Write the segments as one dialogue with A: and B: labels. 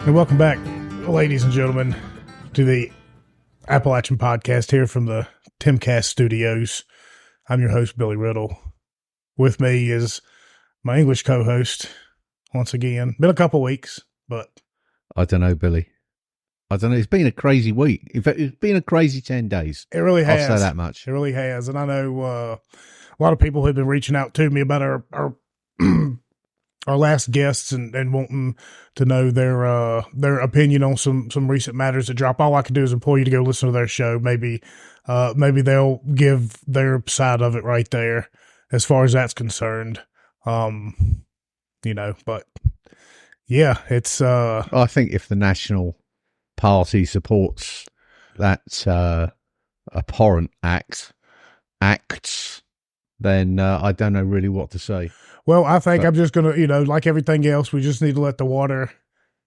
A: And welcome back, ladies and gentlemen, to the Appalachian Podcast here from the Timcast Studios. I'm your host, Billy Riddle. With me is my English co-host, once again. Been a couple weeks, but...
B: I don't know, Billy. I don't know. It's been a crazy week. In fact, it's been a crazy 10 days.
A: It really has.
B: I'll say that much.
A: It really has. And I know a lot of people have been reaching out to me about our our last guests and wanting to know their opinion on some recent matters that drop. All I can do is implore you to go listen to their show. Maybe they'll give their side of it right there as far as that's concerned. But yeah, it's
B: I think if the National Party supports that abhorrent acts, then I don't know really what to say.
A: Well, I think I'm just going to, like everything else, we just need to let the water,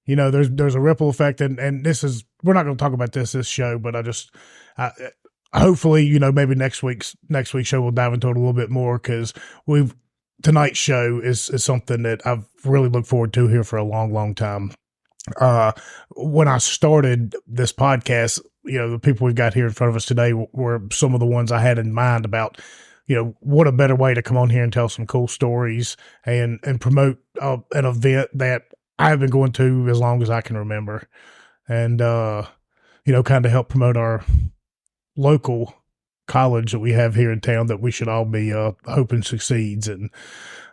A: there's a ripple effect. And this is, we're not going to talk about this show, but hopefully, maybe next week's show we'll dive into it a little bit more, because tonight's show is something that I've really looked forward to here for a long, long time. When I started this podcast, the people we've got here in front of us today were some of the ones I had in mind about, what a better way to come on here and tell some cool stories and promote an event that I've been going to as long as I can remember. And, kind of help promote our local college that we have here in town that we should all be hoping succeeds. And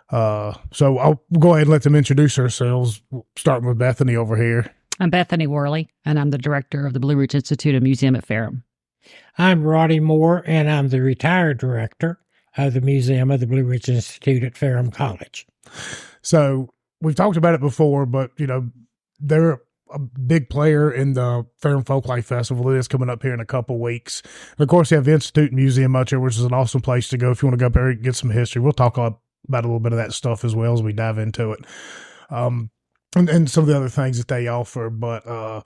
A: so I'll go ahead and let them introduce ourselves, starting with Bethany over here.
C: I'm Bethany Worley, and I'm the director of the Blue Ridge Institute and Museum at Ferrum.
D: I'm Roddy Moore, and I'm the retired director of the Museum of the Blue Ridge Institute at Ferrum College.
A: So we've talked about it before, but, they're a big player in the Ferrum Folklife Festival that is coming up here in a couple weeks. And of course, you have the Institute Museum out there, which is an awesome place to go if you want to go up there and get some history. We'll talk about a little bit of that stuff as well as we dive into it. And some of the other things that they offer. But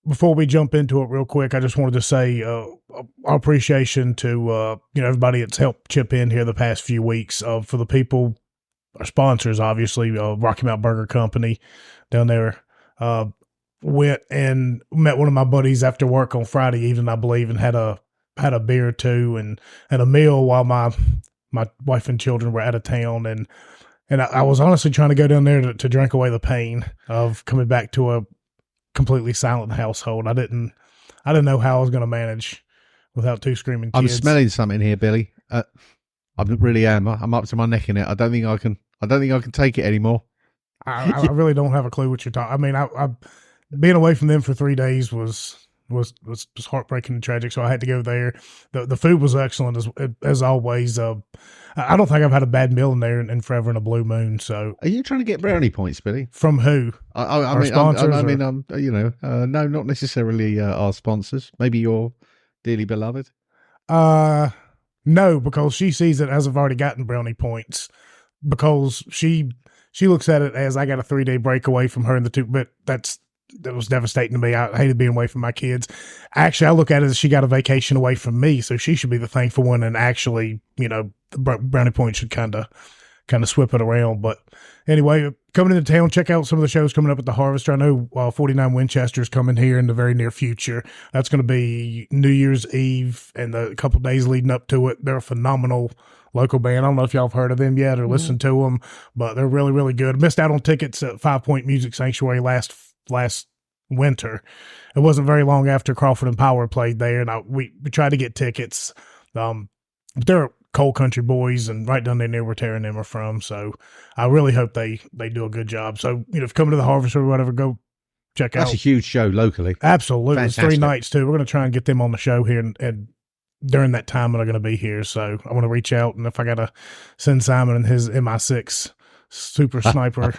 A: before we jump into it real quick, I just wanted to say our appreciation to everybody that's helped chip in here the past few weeks. For the people, our sponsors, obviously, Rocky Mountain Burger Company down there. Went and met one of my buddies after work on Friday evening, I believe, and had a beer or two and a meal while my wife and children were out of town. And I was honestly trying to go down there to drink away the pain of coming back to a completely silent household. I didn't know how I was going to manage without two screaming kids.
B: I'm smelling something here, Billy. I really am. I'm up to my neck in it. I don't think I can take it anymore.
A: I really don't have a clue what you're talking. I mean, I being away from them for 3 days was heartbreaking and tragic. So I had to go there. The food was excellent as always. I don't think I've had a bad meal in there in forever in a blue moon. So
B: are you trying to get brownie points, Billy?
A: From who?
B: No, not necessarily our sponsors. Maybe your dearly beloved.
A: No, because she sees it as I've already gotten brownie points because she looks at it as I got a 3-day break away from her and the two, but that was devastating to me. I hated being away from my kids. Actually, I look at it as she got a vacation away from me, so she should be the thankful one. And actually, the brownie point should kind of swip it around. But anyway, coming into town, check out some of the shows coming up at the Harvester. I know 49 Winchester's coming here in the very near future. That's going to be New Year's Eve and the couple days leading up to it. They're a phenomenal local band. I don't know if y'all have heard of them yet or listened to them, but they're really, really good. Missed out on tickets at 5 Point Music Sanctuary last winter. It wasn't very long after Crawford and Power played there, and we tried to get tickets. But they're coal country boys, and right down there near where Tara and them are from. So I really hope they do a good job. So if you come to the Harvest or whatever, go check out.
B: That's a huge show locally.
A: Absolutely,
B: Fantastic.
A: It's 3 nights too. We're going to try and get them on the show here and during that time when I'm going to be here. So I want to reach out, and if I got to send Simon and his MI6 super sniper,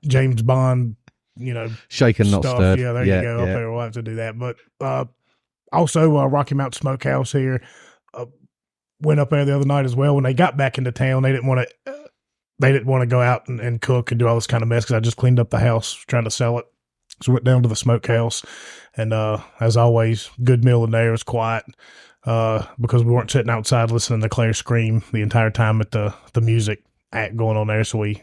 A: James Bond,
B: shaken, not
A: stuff.
B: stirred.
A: Yeah, there you go. Up there, we'll have to do that. But also Rocky Mountain Smokehouse here went up there the other night as well. When they got back into town, they didn't want to go out and cook and do all this kind of mess because I just cleaned up the house trying to sell it. So went down to the smokehouse, and as always, good meal in there. It was quiet because we weren't sitting outside listening to Claire scream the entire time at the music act going on there. So we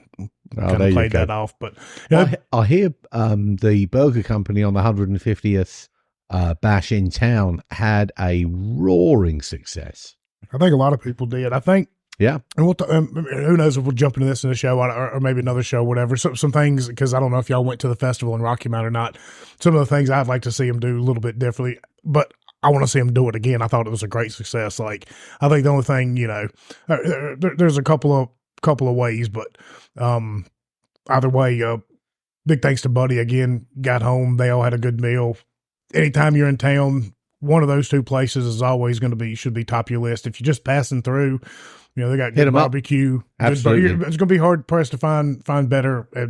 A: kind
B: there
A: of
B: you
A: played
B: go.
A: that off. But you know,
B: I hear the burger company on the 150th bash in town had a roaring success.
A: I think a lot of people did. I think.
B: Yeah.
A: And who knows if we'll jump into this in the show or maybe another show, whatever. Some things, because I don't know if y'all went to the festival in Rocky Mount or not. Some of the things I'd like to see them do a little bit differently, but I want to see them do it again. I thought it was a great success. Like, I think the only thing, there's a couple of ways, but either way, big thanks to Buddy again. Got home, they all had a good meal. Anytime you're in town, one of those two places is always should be top of your list. If you're just passing through, they got good barbecue.
B: Absolutely.
A: It's going to be hard pressed to find better at,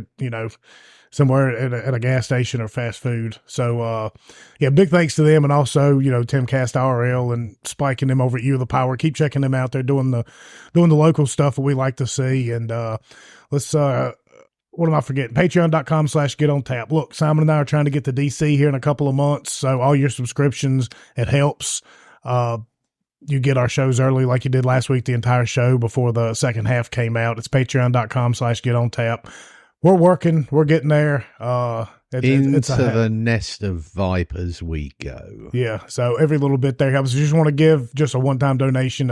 A: somewhere at a gas station or fast food. So, big thanks to them. And also, Tim Cast RL and Spike and them over at You the Power. Keep checking them out. They're doing the local stuff that we like to see. And, let's, what am I forgetting? Patreon.com/GetOnTap. Look, Simon and I are trying to get to DC here in a couple of months. So all your subscriptions, it helps. You get our shows early like you did last week, the entire show before the second half came out. It's patreon.com/GetOnTap. We're working. We're getting there. It's
B: the nest of vipers we go.
A: Yeah. So every little bit there helps. If you just want to give just a one-time donation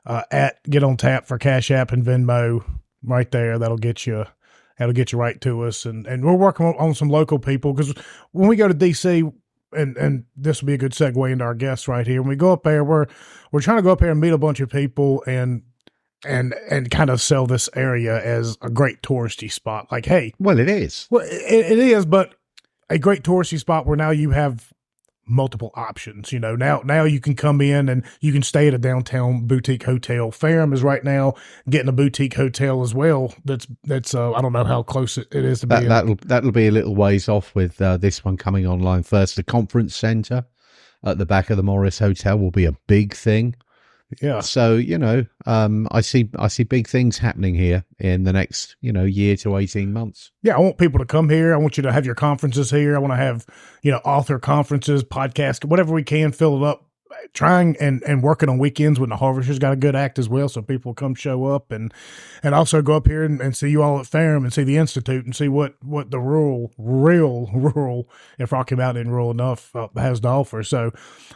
A: at Get On Tap for Cash App and Venmo right there, that'll get you right to us. And we're working on some local people, because when we go to DC, and this will be a good segue into our guests right here. When we go up there, we're trying to go up there and meet a bunch of people and kind of sell this area as a great touristy spot. Like, hey,
B: well, it is.
A: Well, it is, but a great touristy spot where now you have multiple options. Now you can come in and you can stay at a downtown boutique hotel. Ferrum is right now getting a boutique hotel as well. That's I don't know how close it is to be.
B: That'll be a little ways off with this one coming online first. The conference center at the back of the Morris Hotel will be a big thing.
A: Yeah.
B: So, I see big things happening here in the next, year to 18 months.
A: Yeah. I want people to come here. I want you to have your conferences here. I want to have, author conferences, podcast, whatever we can, fill it up, trying and working on weekends when the Harvester's got a good act as well. So people come show up and also go up here and see you all at Ferrum and see the Institute and see what the rural, if Rocky Mountain isn't rural enough, has to offer. So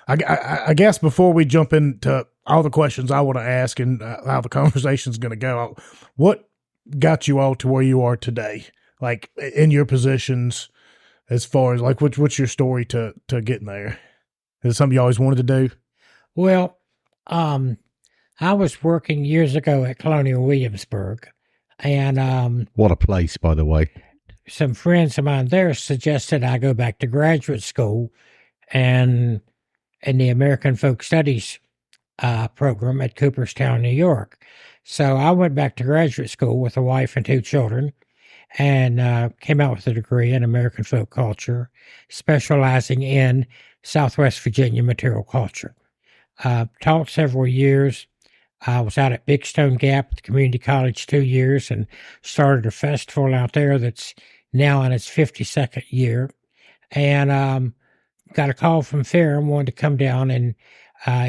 A: I guess before we jump into all the questions I want to ask and how the conversation's going to go, what got you all to where you are today? Like in your positions, as far as like, what's your story to getting there? Is it something you always wanted to do?
D: Well, I was working years ago at Colonial Williamsburg, and
B: what a place, by the way.
D: Some friends of mine there suggested I go back to graduate school and in the American Folk Studies program at Cooperstown, New York. So I went back to graduate school with a wife and 2 children, and came out with a degree in American Folk Culture, specializing in Southwest Virginia material culture. Taught several years. I was out at Big Stone Gap at the community college 2 years and started a festival out there that's now in its 52nd year. And got a call from Ferrum, wanted to come down and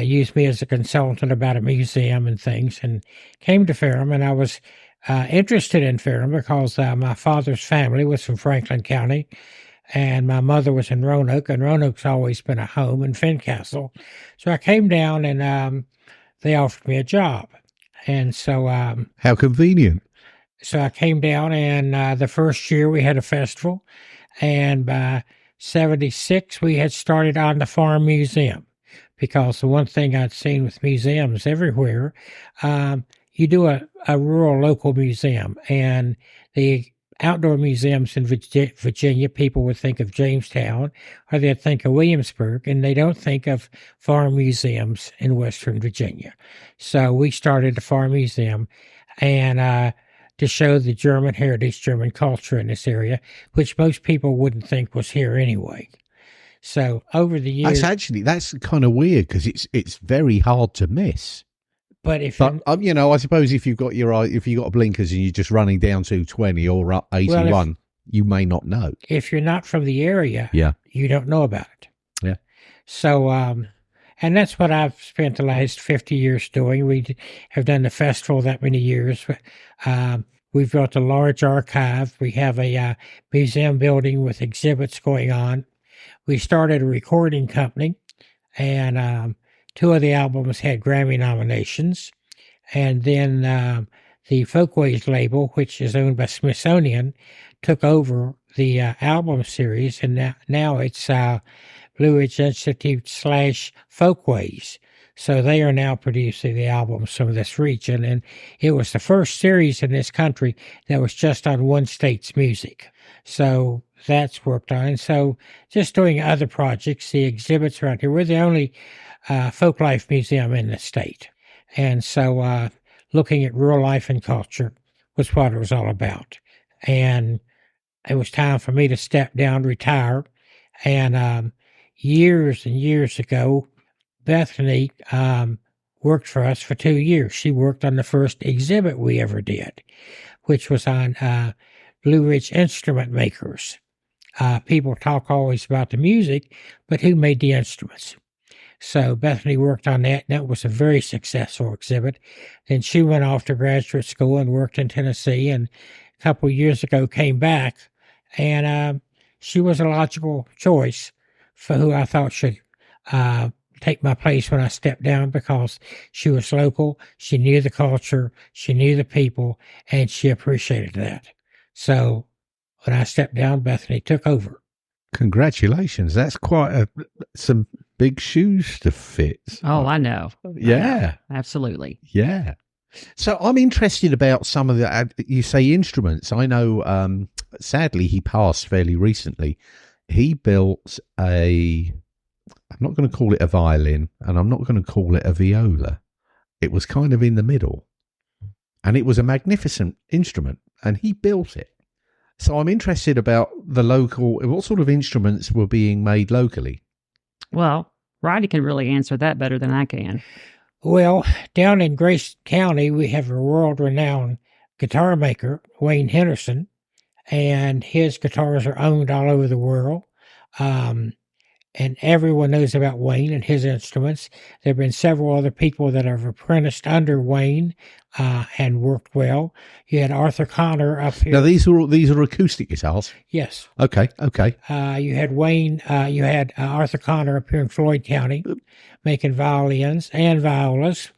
D: use me as a consultant about a museum and things, and came to Ferrum. And I was interested in Ferrum because my father's family was from Franklin County, and my mother was in Roanoke, and Roanoke's always been a home in Fincastle. So I came down, and they offered me a job. And so
B: how convenient.
D: So I came down, and the first year we had a festival, and by 76 we had started on the Farm Museum, because the one thing I'd seen with museums everywhere, you do a rural local museum, and the outdoor museums in Virginia, people would think of Jamestown, or they'd think of Williamsburg, and they don't think of farm museums in Western Virginia. So we started a farm museum, and to show the German heritage, German culture in this area, which most people wouldn't think was here anyway. So over the years,
B: that's kind of weird, because it's very hard to miss.
D: But I
B: suppose if you've got blinkers and you're just running down 220 or up 81, you may not know.
D: If you're not from the area,
B: yeah,
D: you don't know about it.
B: Yeah.
D: So, and that's what I've spent the last 50 years doing. We have done the festival that many years. We've built a large archive. We have a museum building with exhibits going on. We started a recording company, and 2 of the albums had Grammy nominations. And then the Folkways label, which is owned by Smithsonian, took over the album series, and now it's Blue Ridge Institute / Folkways. So they are now producing the albums from this region, and it was the first series in this country that was just on one state's music. So that's worked on. So just doing other projects, the exhibits around here. We're the only folklife museum in the state. And so looking at rural life and culture was what it was all about. And it was time for me to step down, retire. And years and years ago, Bethany worked for us for 2 years. She worked on the first exhibit we ever did, which was on Blue Ridge instrument makers. People talk always about the music, but who made the instruments? So Bethany worked on that, and that was a very successful exhibit. Then she went off to graduate school and worked in Tennessee, and a couple of years ago came back, and she was a logical choice for who I thought should take my place when I stepped down, because she was local, she knew the culture, she knew the people, and she appreciated that. So when I stepped down, Bethany took over.
B: Congratulations. That's quite some big shoes to fit.
C: Oh, I know.
B: Yeah.
C: I know. Absolutely.
B: Yeah. So I'm interested about some of the, you say instruments. I know, sadly, he passed fairly recently. He built I'm not going to call it a violin, and I'm not going to call it a viola. It was kind of in the middle. And it was a magnificent instrument, and he built it. So I'm interested about the local, what sort of instruments were being made locally?
C: Well, Roddy can really answer that better than I can.
D: Well, down in Grace County, we have a world-renowned guitar maker, Wayne Henderson, and his guitars are owned all over the world. And everyone knows about Wayne and his instruments. There have been several other people that have apprenticed under Wayne and worked well. You had Arthur Connor up here.
B: Now these are acoustic guitars.
D: Yes.
B: Okay.
D: You had Wayne. You had Arthur Connor up here in Floyd County, making violins and violas.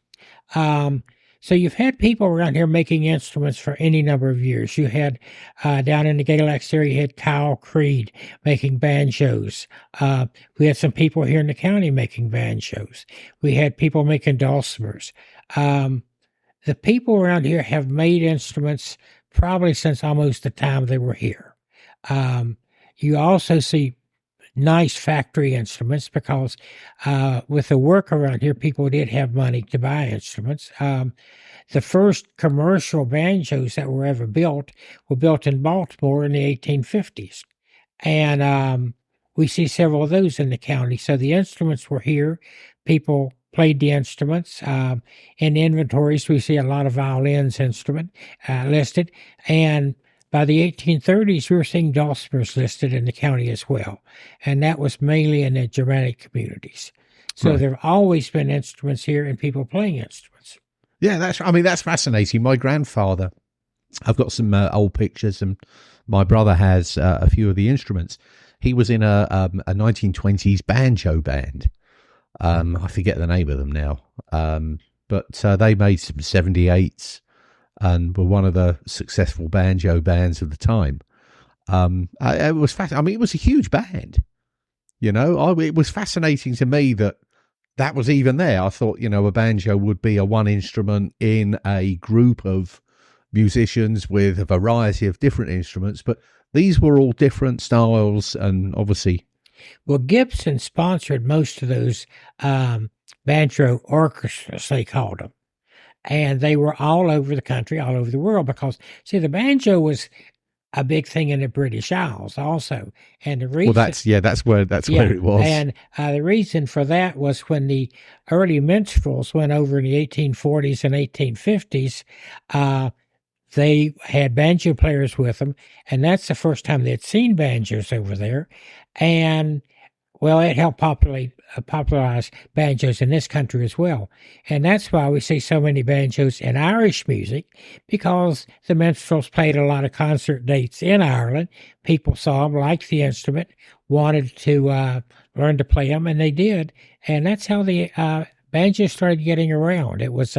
D: So you've had people around here making instruments for any number of years. You had down in the Galax area, you had Kyle Creed making banjos. We had some people here in the county making banjos. We had people making dulcimers. The people around here have made instruments probably since almost the time they were here. You also see nice factory instruments because with the work around here, people did have money to buy instruments. The first commercial banjos that were ever built were built in Baltimore in the 1850s. And we see several of those in the county. So the instruments were here. People played the instruments. In the inventories, we see a lot of violins listed. And by the 1830s, we were seeing dulcimers listed in the county as well. And that was mainly in the Germanic communities. So
B: Right.
D: there have always been instruments here and people playing instruments.
B: Yeah, that's fascinating. My grandfather, I've got some old pictures, and my brother has a few of the instruments. He was in a 1920s banjo band. I forget the name of them now. But they made some 78s and were one of the successful banjo bands of the time. It was it was a huge band. You know, it was fascinating to me that was even there. I thought, a banjo would be a one instrument in a group of musicians with a variety of different instruments, but these were all different styles, and obviously.
D: Well, Gibson sponsored most of those banjo orchestras, they called them. And they were all over the country, all over the world, because, see, the banjo was a big thing in the British Isles also. And the reason,
B: that's where it was.
D: And the reason for that was when the early minstrels went over in the 1840s and 1850s, they had banjo players with them, and that's the first time they'd seen banjos over there. And Well, it helped popularize banjos in this country as well. And that's why we see so many banjos in Irish music, because the minstrels played a lot of concert dates in Ireland. People saw them, liked the instrument, wanted to learn to play them, and they did. And that's how the banjo started getting around. It was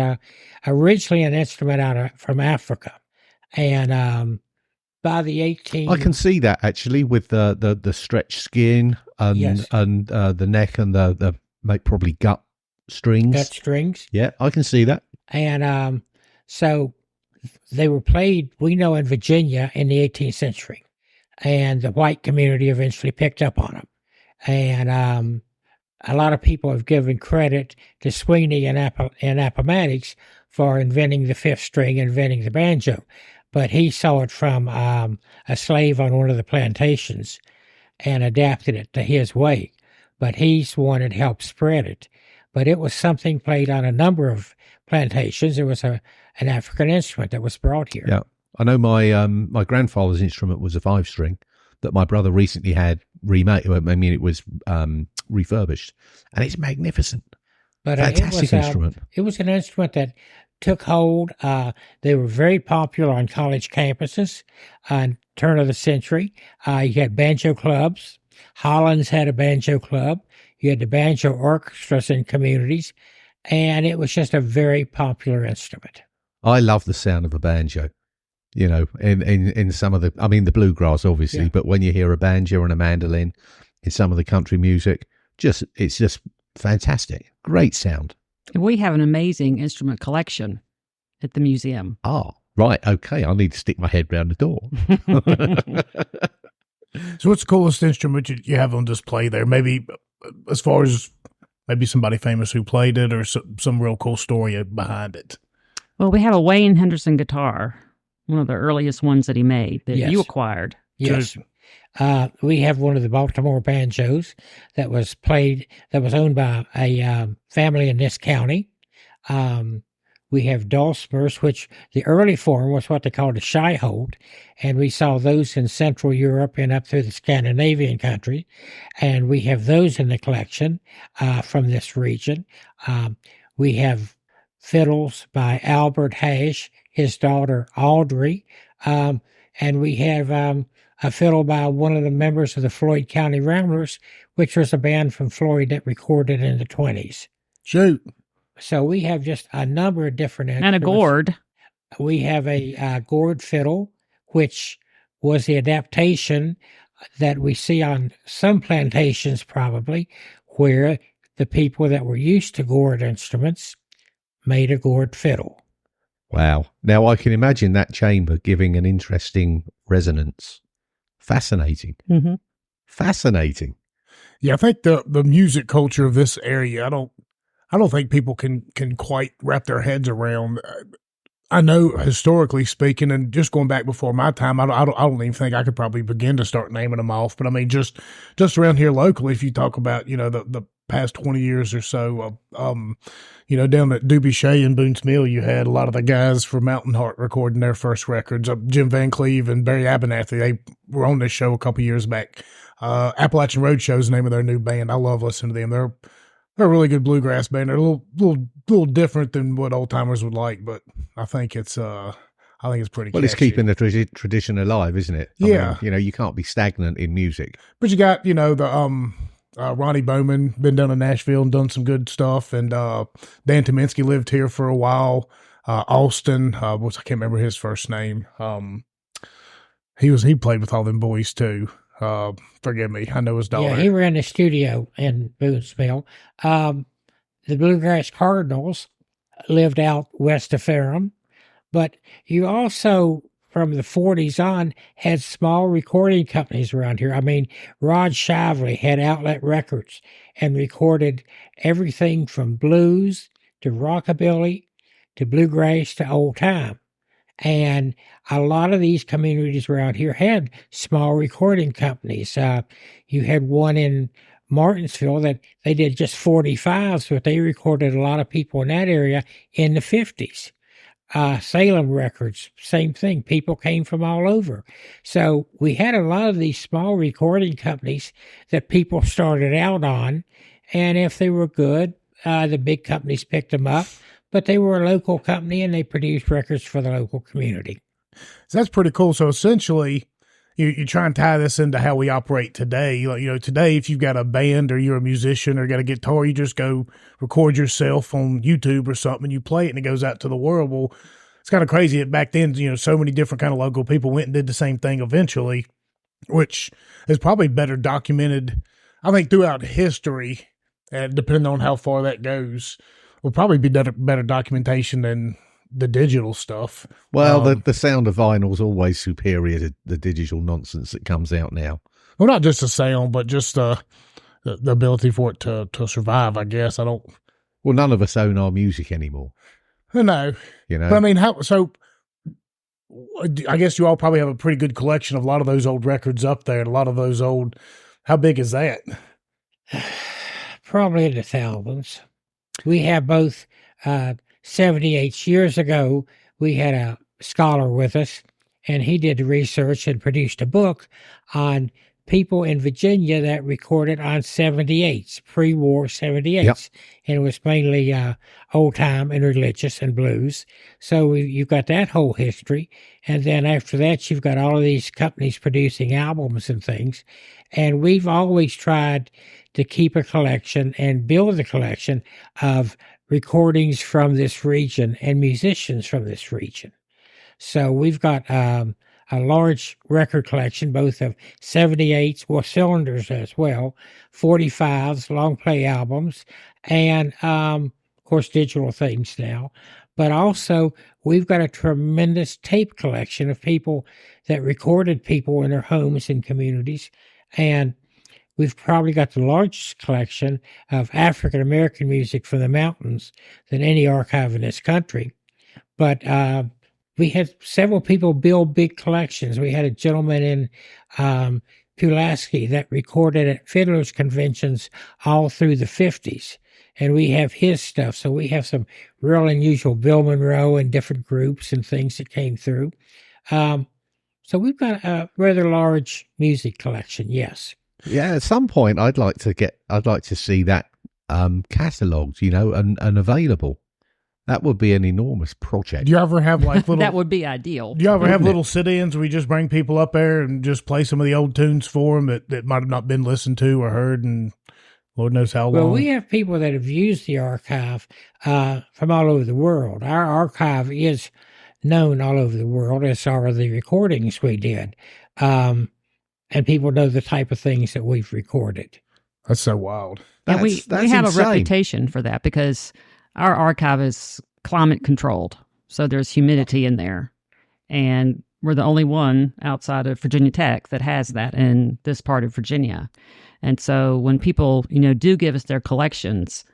D: originally an instrument from Africa. And by the 18...
B: I can see that actually with the stretched skin and
D: Yes.
B: and the neck and the probably gut strings.
D: Gut strings.
B: Yeah, I can see that.
D: And so they were played, we know, in Virginia in the 18th century. And the white community eventually picked up on them. And a lot of people have given credit to Sweeney and Appomattox for inventing the fifth string, inventing the banjo. But he saw it from a slave on one of the plantations and adapted it to his way. But he's the one that helped spread it. But it was something played on a number of plantations. It was an African instrument that was brought here.
B: Yeah, I know my grandfather's instrument was a 5-string that my brother recently had remade. I mean, it was refurbished, and it's magnificent.
D: But
B: Fantastic instrument.
D: It was an instrument that took hold. They were very popular on college campuses on turn of the century. You had banjo clubs. Holland's had a banjo club. You had the banjo orchestras in communities, and it was just a very popular instrument.
B: I love the sound of a banjo. You know, in some of the bluegrass, obviously,
D: Yeah.
B: but when you hear a banjo and a mandolin in some of the country music, it's just fantastic. Great sound.
C: We have an amazing instrument collection at the museum.
B: Oh, right. Okay. I need to stick my head round the door.
A: So what's the coolest instrument you have on display there? Maybe as far as maybe somebody famous who played it or some real cool story behind it.
C: Well, we have a Wayne Henderson guitar, one of the earliest ones that he made that
D: Yes.
C: you acquired.
D: Yes. We have one of the Baltimore banjos that was owned by a family in this county. We have dulcimers, which the early form was what they called a shyhold, and we saw those in Central Europe and up through the Scandinavian country, and we have those in the collection from this region. We have fiddles by Albert Hash, his daughter Audrey, and we have a fiddle by one of the members of the Floyd County Ramblers, which was a band from Floyd that recorded in the 20s.
A: Shoot.
D: So we have just a number of different
C: And a
D: instruments.
C: gourd.
D: We have a gourd fiddle, which was the adaptation that we see on some plantations probably, where the people that were used to gourd instruments made a gourd fiddle.
B: Wow. Now I can imagine that chamber giving an interesting resonance. Fascinating.
C: Mm-hmm.
B: Fascinating.
A: Yeah, I think the music culture of this area, I don't think people can quite wrap their heads around. I know historically speaking, and just going back before my time, I don't even think I could probably begin to start naming them off. But I mean, just around here locally, if you talk about the past 20 years or so, down at Doobie Shea and Boone's Mill, you had a lot of the guys from Mountain Heart recording their first records. Jim Van Cleve and Barry Abernathy, they were on this show a couple years back. Appalachian Roadshow is the name of their new band. I love listening to them. They're a really good bluegrass band. They're a little different than what old timers would like, but I think it's pretty.
B: Well, it's
A: catchy.
B: keeping the tradition alive, isn't it?
A: Yeah.
B: I mean, you can't be stagnant in music.
A: But you got the Ronnie Bowman been down in Nashville and done some good stuff, and Dan Tominski lived here for a while. Austin, which I can't remember his first name. He played with all them boys too. Forgive me, I know his daughter.
D: Yeah, he ran the studio in Boone's Mill. The Bluegrass Cardinals lived out west of Ferrum, but you also, from the 40s on, had small recording companies around here. I mean, Rod Shively had Outlet Records and recorded everything from blues to rockabilly to bluegrass to old time. And a lot of these communities around here had small recording companies. You had one in Martinsville that they did just 45s, but they recorded a lot of people in that area in the 50s. Salem Records, same thing. People came from all over. So we had a lot of these small recording companies that people started out on. And if they were good, the big companies picked them up. But they were a local company and they produced records for the local community.
A: So that's pretty cool. So essentially, you try and tie this into how we operate today. Like, today, if you've got a band or you're a musician or got a guitar, you just go record yourself on YouTube or something, and you play it, and it goes out to the world. Well, it's kind of crazy that back then, so many different kind of local people went and did the same thing eventually, which is probably better documented, I think, throughout history, and depending on how far that goes, will probably be better documentation than the digital stuff.
B: Well, the sound of vinyl is always superior to the digital nonsense that comes out now.
A: Well, not just the sound, but just the ability for it to survive, I guess.
B: Well, none of us own our music anymore.
A: No.
B: But
A: I mean, I guess you all probably have a pretty good collection of a lot of those old records up there, and a lot of those old, how big is that?
D: Probably in the thousands. We have both 78 years ago, we had a scholar with us, and he did the research and produced a book on people in Virginia that recorded on 78s, pre-war 78s. Yep. And it was mainly old time and religious and blues. So you've got that whole history. And then after that, you've got all of these companies producing albums and things. And we've always tried to keep a collection and build a collection of recordings from this region and musicians from this region. So we've got a large record collection, both of 78s, well, cylinders as well, 45s, long play albums, and, of course, digital things now. But also, we've got a tremendous tape collection of people that recorded people in their homes and communities. And we've probably got the largest collection of African-American music from the mountains than any archive in this country. But we had several people build big collections. We had a gentleman in Pulaski that recorded at fiddlers conventions all through the 50s. And we have his stuff. So we have some real unusual Bill Monroe and different groups and things that came through. So we've got a rather large music collection, yes.
B: Yeah, at some point I'd like to see that catalogued, and available. That would be an enormous project.
A: Do you ever have like little...
C: That would be ideal.
A: Do you ever have little sit-ins where you just bring people up there and just play some of the old tunes for them that might have not been listened to or heard and Lord knows how long?
D: Well, we have people that have used the archive from all over the world. Our archive is known all over the world, as are the recordings we did. And people know the type of things that we've recorded.
A: That's so wild.
C: Yeah, we have a reputation for that because our archive is climate controlled. So there's humidity in there. And we're the only one outside of Virginia Tech that has that in this part of Virginia. And so when people, do give us their collections,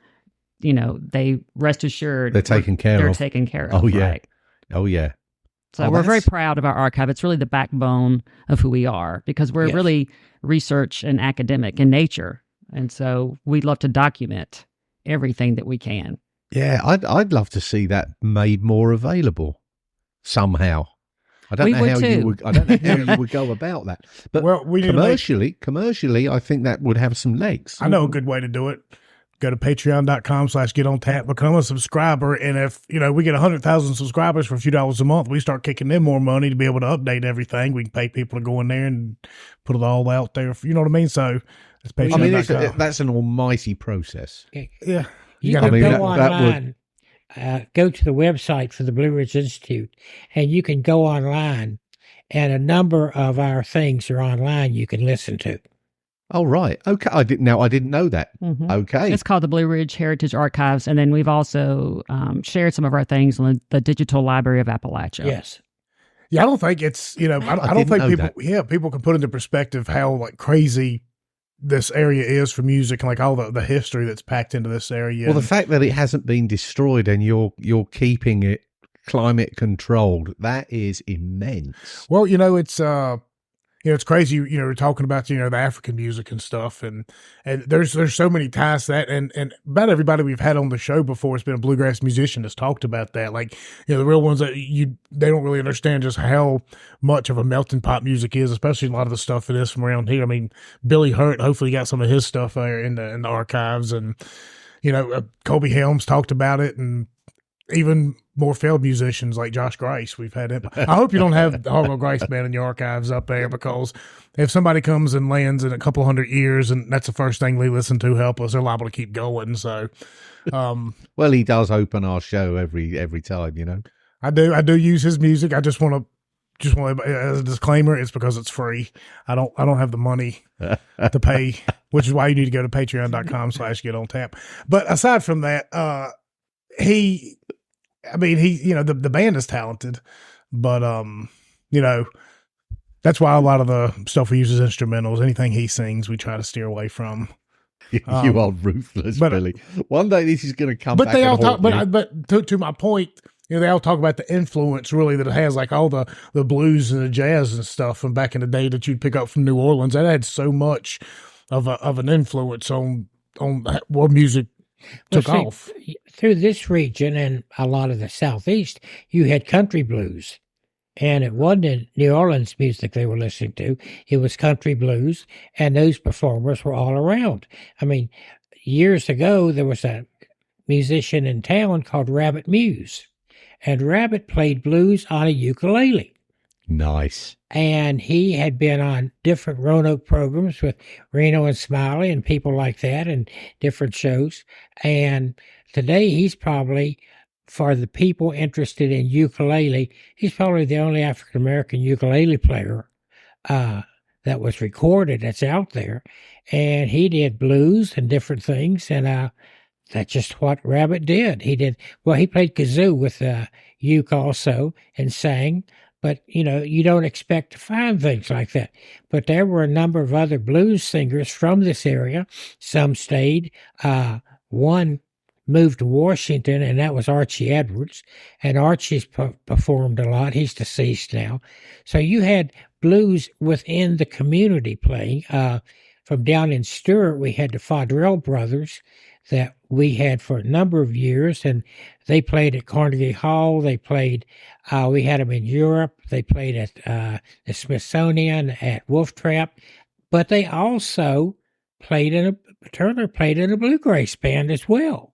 C: they rest assured
B: they're taken care of.
C: They're taken care of.
B: Oh, yeah.
C: Right?
B: Oh, yeah.
C: So we're very proud of our archive. It's really the backbone of who we are because we're really research and academic in nature. And so we'd love to document everything that we can.
B: Yeah, I'd love to see that made more available somehow. I don't know how you would go about that. But commercially, I think that would have some legs.
A: I know a good way to do it. Go to patreon.com/getontap, become a subscriber. And if, we get 100,000 subscribers for a few dollars a month, we start kicking them more money to be able to update everything. We can pay people to go in there and put it all out there. You know what I mean? So it's patreon.com.
B: That's an almighty process.
A: Yeah.
D: You can go online, go to the website for the Blue Ridge Institute, and you can go online, and a number of our things are online you can listen to.
B: Oh, right. Okay. I didn't know that. Mm-hmm. Okay.
C: It's called the Blue Ridge Heritage Archives. And then we've also shared some of our things on the Digital Library of Appalachia.
D: Yes.
A: Yeah, I don't think it's, I don't think people can put into perspective how crazy this area is for music and all the history that's packed into this area.
B: Well, the fact that it hasn't been destroyed and you're keeping it climate controlled, that is immense.
A: Well, it's it's crazy. We're talking about the African music and stuff, and there's so many ties to that, and about everybody we've had on the show before has been a bluegrass musician that's talked about that. Like the real ones that they don't really understand just how much of a melting pot music is, especially a lot of the stuff that is from around here. I mean, Billy Hurt, hopefully you got some of his stuff there in the archives, and Colby Helms talked about it, and even more failed musicians like Josh Grice. We've had him. I hope you don't have the Harlow Grice band in your archives up there, because if somebody comes and lands in a couple 100 years and that's the first thing we listen to, helpless, they're liable to keep going. So,
B: well, he does open our show every time.
A: I do use his music. I just want to, as a disclaimer, it's because it's free. I don't have the money to pay, which is why you need to go to patreon.com/getontap. But aside from that, the band is talented, but that's why a lot of the stuff we use is instrumentals. Anything he sings, we try to steer away from.
B: You are ruthless, Billy. One day this is going to come.
A: But
B: back
A: they all talk. But to my point, they all talk about the influence really that it has, like all the blues and the jazz and stuff from back in the day that you'd pick up from New Orleans. That had so much of an influence on what music took off.
D: Through this region and a lot of the Southeast, you had country blues. And it wasn't New Orleans music they were listening to. It was country blues, and those performers were all around. I mean, years ago, there was a musician in town called Rabbit Muse, and Rabbit played blues on a ukulele.
B: Nice.
D: And he had been on different Roanoke programs with Reno and Smiley and people like that, and different shows. And today he's probably, for the people interested in ukulele, he's probably the only African-American ukulele player that was recorded that's out there. And he did blues and different things, and that's just what Rabbit did. He played kazoo with uke also and sang, but, you don't expect to find things like that. But there were a number of other blues singers from this area. Some stayed. One moved to Washington, and that was Archie Edwards. And Archie's performed a lot. He's deceased now. So you had blues within the community playing. From down in Stewart, we had the Fodrell Brothers that we had for a number of years, and they played at Carnegie Hall. They played, we had them in Europe. They played at the Smithsonian, at Wolf Trap, but they also Turner played in a bluegrass band as well.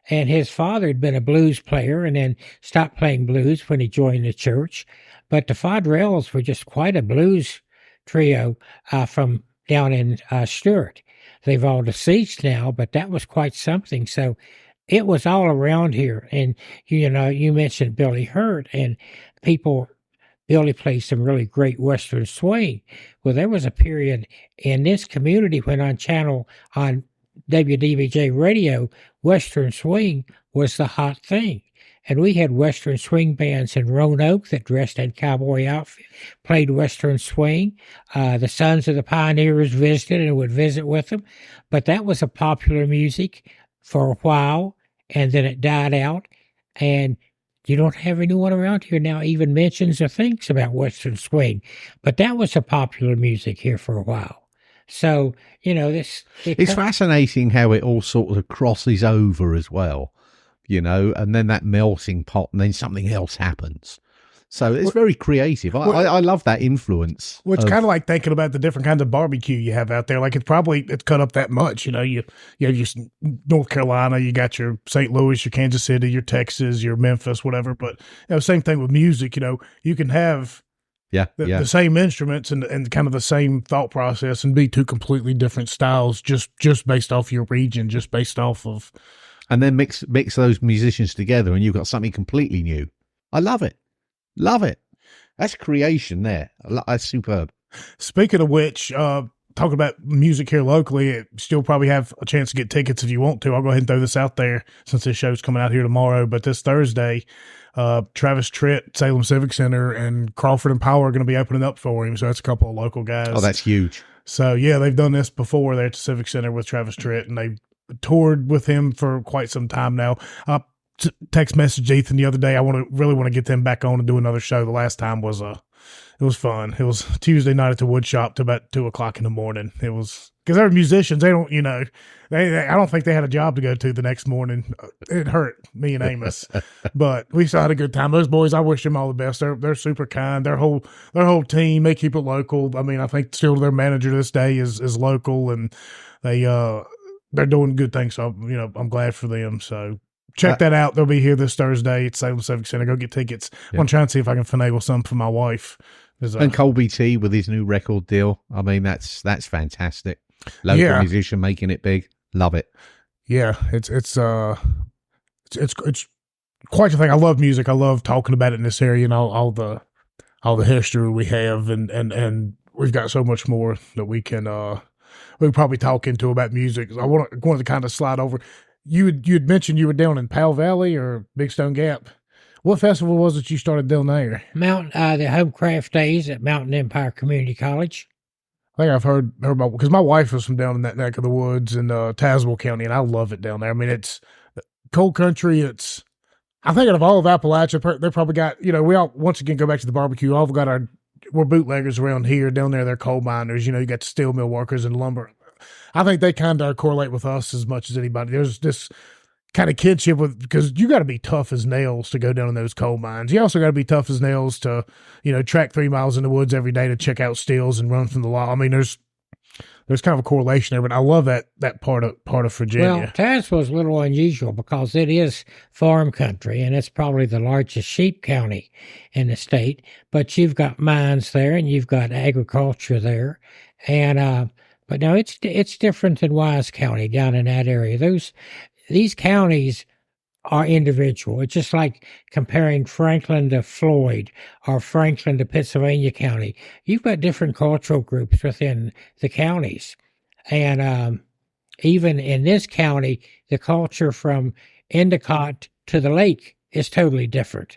D: And his father had been a blues player and then stopped playing blues when he joined the church. But the Fodrells were just quite a blues trio from down in Stewart. They've all deceased now, but that was quite something. So it was all around here. And, you mentioned Billy Hurt, and Billy played some really great Western swing. Well, there was a period in this community when on WDVJ radio, Western swing was the hot thing. And we had Western swing bands in Roanoke that dressed in cowboy outfit, played Western swing. The Sons of the Pioneers visited and would visit with them. But that was a popular music for a while, and then it died out. And you don't have anyone around here now even mentions or thinks about Western swing. But that was a popular music here for a while. So, it's
B: fascinating how it all sort of crosses over as well. And then that melting pot, and then something else happens. So it's very creative. I love that influence.
A: Well, it's kind of like thinking about the different kinds of barbecue you have out there. Like it's cut up that much. You have your North Carolina, you got your St. Louis, your Kansas City, your Texas, your Memphis, whatever. But same thing with music. You can have the same instruments and kind of the same thought process and be two completely different styles just based off your region, just based off of.
B: And then mix those musicians together, and you've got something completely new. I love it. Love it. That's creation there. That's superb.
A: Speaking of which, talking about music here locally, still probably have a chance to get tickets if you want to. I'll go ahead and throw this out there since this show's coming out here tomorrow. But this Thursday, Travis Tritt, Salem Civic Center, and Crawford and Powell are going to be opening up for him. So that's a couple of local guys.
B: Oh, that's huge.
A: So, yeah, they've done this before there at the Civic Center with Travis Tritt, and they toured with him for quite some time now. Text message Ethan the other day. I really want to get them back on and do another show. The last time was fun. It was Tuesday night at the wood shop to about 2:00 in the morning. It was because they're musicians. They don't, I don't think they had a job to go to the next morning. It hurt me and Amos, but we still had a good time. Those boys, I wish them all the best. They're super kind. Their whole team, they keep it local. I mean, I think still their manager this day is local, and they're doing good things. So I'm glad for them. So check that out. They'll be here this Thursday at Salem Civic Center. Go get tickets. I'm trying to see if I can finagle some for my wife.
B: And Colby T with his new record deal. I mean, that's fantastic. Local musician making it big. Love it. Yeah,
A: it's quite a thing. I love music. I love talking about it in this area and all the history we have, and we've got so much more that we can probably talk into about music. I wanted to kind of slide over. You'd mentioned you were down in Powell Valley or Big Stone Gap. What festival was it you started down there?
D: The Homecraft Days at Mountain Empire Community College.
A: I think I've heard about, because my wife was from down in that neck of the woods in Tazewell County, and I love it down there. I mean, it's cold country. I think out of all of Appalachia, they probably got, we all, once again, go back to the barbecue. All got we're bootleggers around here. Down there, they're coal miners. You got the steel mill workers and lumber. I think they kind of correlate with us as much as anybody. There's this kind of kinship because you got to be tough as nails to go down in those coal mines. You also got to be tough as nails to, track 3 miles in the woods every day to check out steels and run from the law. I mean, there's kind of a correlation there, but I love that part of Virginia.
D: Well, Tazewell's a little unusual because it is farm country and it's probably the largest sheep county in the state, but you've got mines there and you've got agriculture there. And, but no, it's different than Wise County down in that area. These counties are individual. It's just like comparing Franklin to Floyd or Franklin to Pennsylvania County. You've got different cultural groups within the counties. And even in this county, the culture from Endicott to the lake is totally different.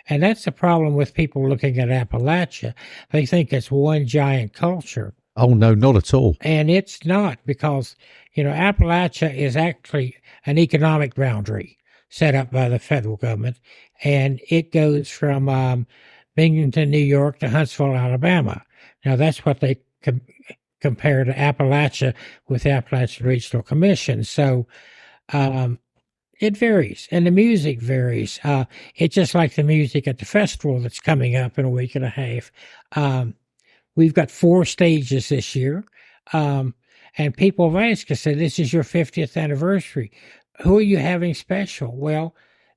D: And that's the problem with people looking at Appalachia. They think it's one giant culture.
B: Oh, no, not at all.
D: And it's not, because, Appalachia is actually an economic boundary set up by the federal government, and it goes from Binghamton, New York to Huntsville, Alabama. Now, that's what they compare to Appalachia with the Appalachian Regional Commission. So it varies, and the music varies. It's just like the music at the festival that's coming up in a week and a half. We've got 4 stages this year, and people have asked us, this is your 50th anniversary. Who are you having special? Well,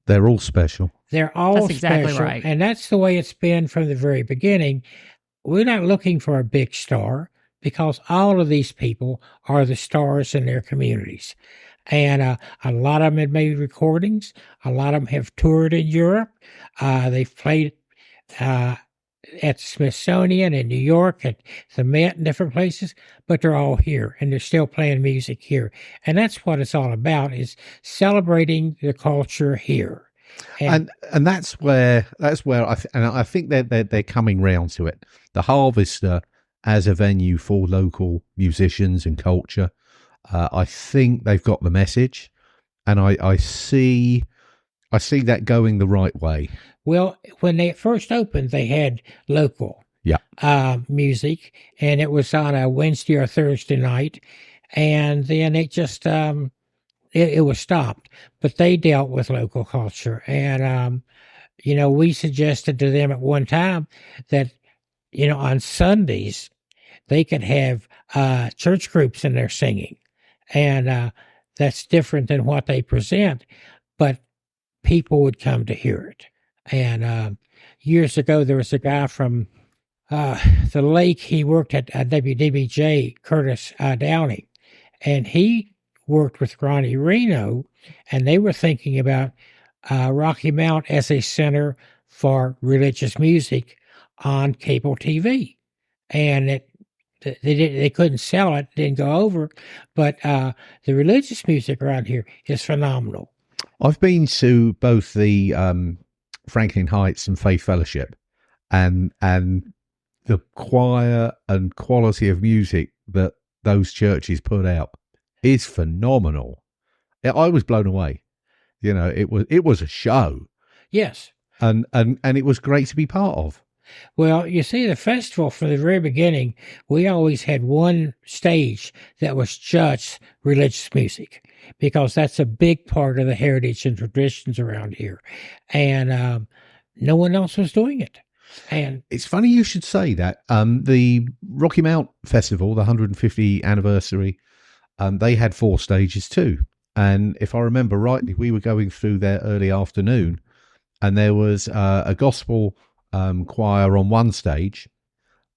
B: they're all special.
D: They're all
C: that's exactly
D: special,
C: right.
D: And that's the way it's been from the very beginning. We're not looking for a big star because all of these people are the stars in their communities. And a lot of them have made recordings. A lot of them have toured in Europe. They've played at the Smithsonian in New York, at the Met and different places, but they're all here and they're still playing music here. And that's what it's all about, is celebrating the culture here.
B: And that's where I think they're coming round to it. The Harvester as a venue for local musicians and culture. I think they've got the message, and I see that going the right way.
D: Well, when they first opened, they had local music, and it was on a Wednesday or Thursday night, and then it just it was stopped. But they dealt with local culture, and we suggested to them at one time that on Sundays they could have church groups in there singing, and that's different than what they present, but people would come to hear it. And years ago, there was a guy from the lake. He worked at WDBJ, Curtis Downey, and he worked with Ronnie Reno, and they were thinking about Rocky Mount as a center for religious music on cable TV. And they couldn't sell it, didn't go over, but the religious music around here is phenomenal.
B: I've been to both the Franklin Heights and Faith Fellowship, and the choir and quality of music that those churches put out is phenomenal. I was blown away. It was a show.
D: Yes.
B: And it was great to be part of.
D: Well, you see, the festival from the very beginning, we always had one stage that was just religious music because that's a big part of the heritage and traditions around here. And no one else was doing it. And
B: it's funny you should say that. The Rocky Mount Festival, the 150 anniversary, they had 4 stages too. And if I remember rightly, we were going through there early afternoon, and there was a gospel choir on one stage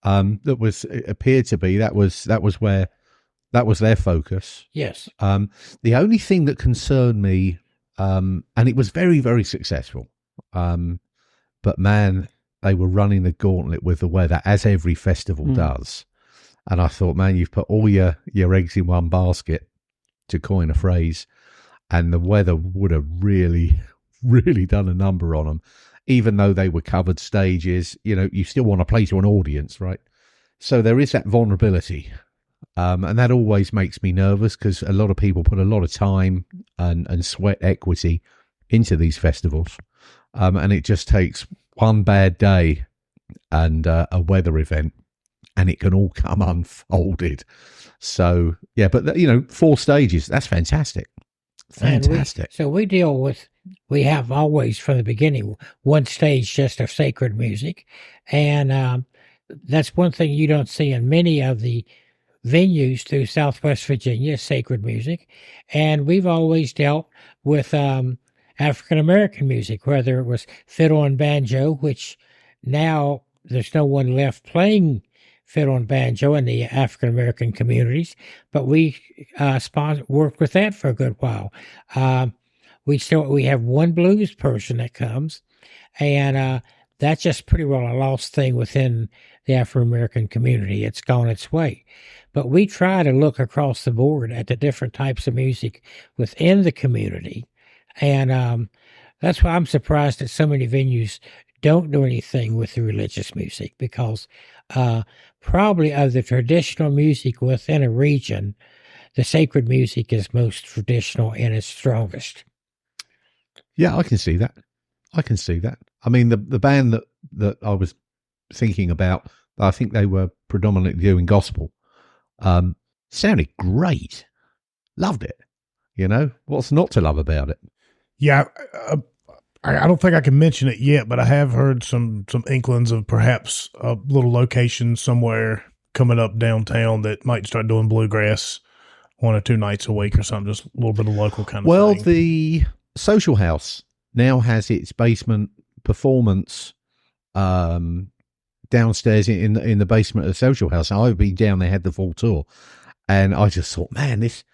B: that was, it appeared to be, that was their focus.
D: yes,
B: The only thing that concerned me, and it was very, very successful, but man, they were running the gauntlet with the weather, as every festival does. And I thought, man, you've put all your eggs in one basket, to coin a phrase, and the weather would have really, really done a number on them. Even though they were covered stages, you still want to play to an audience, right? So there is that vulnerability. And that always makes me nervous because a lot of people put a lot of time and sweat equity into these festivals. And it just takes one bad day and a weather event, and it can all come unfolded. So, yeah, but, 4 stages, that's fantastic. Fantastic.
D: We have always from the beginning one stage just of sacred music. And that's one thing you don't see in many of the venues through Southwest Virginia, sacred music. And we've always dealt with African-American music, whether it was fiddle and banjo, which now there's no one left playing fiddle and banjo in the African-American communities, but we worked with that for a good while. We have one blues person that comes, and that's just pretty well a lost thing within the Afro-American community. It's gone its way. But we try to look across the board at the different types of music within the community. And that's why I'm surprised that so many venues don't do anything with the religious music, because probably of the traditional music within a region, the sacred music is most traditional and its strongest.
B: Yeah, I can see that. I mean, the band that I was thinking about, I think they were predominantly doing gospel. Sounded great. Loved it. What's not to love about it?
A: Yeah, I don't think I can mention it yet, but I have heard some inklings of perhaps a little location somewhere coming up downtown that might start doing bluegrass 1 or 2 nights a week or something, just a little bit of local kind of thing.
B: Well, the Social House now has its basement performance downstairs in the basement of the Social House. I've been down there, had the full tour, and I just thought, man, this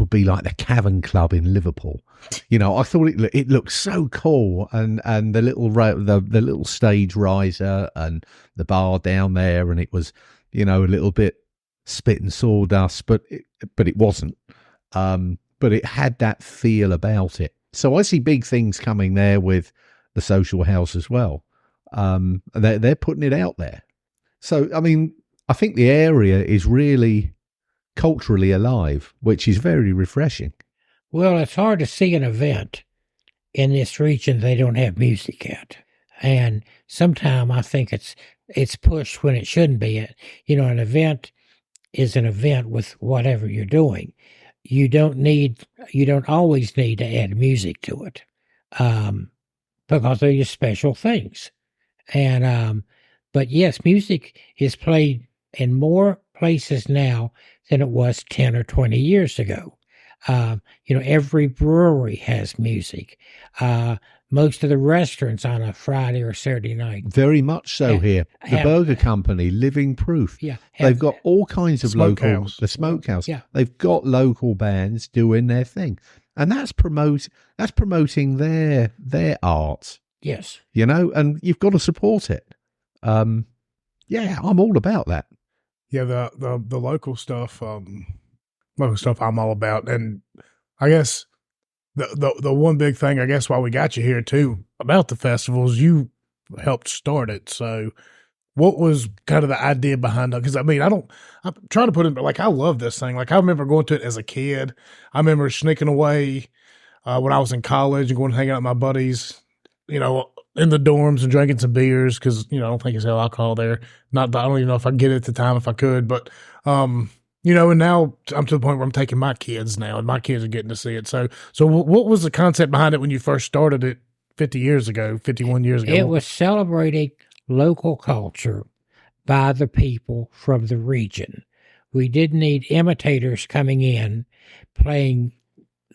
B: would be like the Cavern Club in Liverpool. I thought it looked so cool, and the little stage riser and the bar down there, and it was a little bit spit and sawdust, but it wasn't. But it had that feel about it. So I see big things coming there with the Social House as well. They're putting it out there. So I mean, I think the area is really culturally alive, which is very refreshing.
D: Well, it's hard to see an event in this region they don't have music at. And sometimes I think it's pushed when it shouldn't be. An event is an event with whatever you're doing. You don't always need to add music to it, because they're just special things. And but yes, music is played in more places now than it was 10 or 20 years ago. Every brewery has music. Most of the restaurants on a Friday or Saturday night.
B: Very much so here. The Burger Company, living proof.
D: Yeah.
B: They've got all kinds of local, the Smokehouse.
D: Yeah.
B: They've got local bands doing their thing. And that's promoting their art.
D: Yes.
B: And you've got to support it. Yeah, I'm all about that.
A: Yeah, the local stuff I'm all about. And I guess the one big thing, I guess, why we got you here too about the festivals, you helped start it. So what was kind of the idea behind it? Because I mean, I'm trying to put it, like, I love this thing. Like, I remember going to it as a kid. I remember sneaking away when I was in college and going to hang out with my buddies, in the dorms and drinking some beers because, I don't think it's alcohol there. I don't even know if I get it at the time if I could, but, and now I'm to the point where I'm taking my kids now and my kids are getting to see it. So what was the concept behind it when you first started it 51 years ago?
D: It was celebrating local culture by the people from the region. We didn't need imitators coming in playing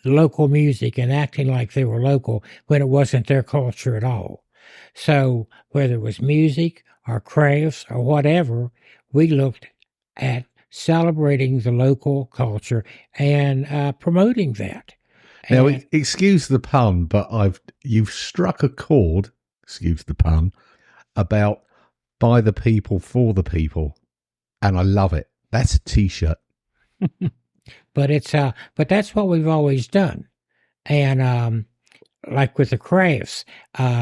D: local music and acting like they were local when it wasn't their culture at all. So whether it was music or crafts or whatever, we looked at celebrating the local culture and promoting that.
B: Now, excuse the pun, but you've struck a chord, excuse the pun, about by the people for the people, and I love it. That's a T-shirt.
D: But that's what we've always done. And like with the crafts,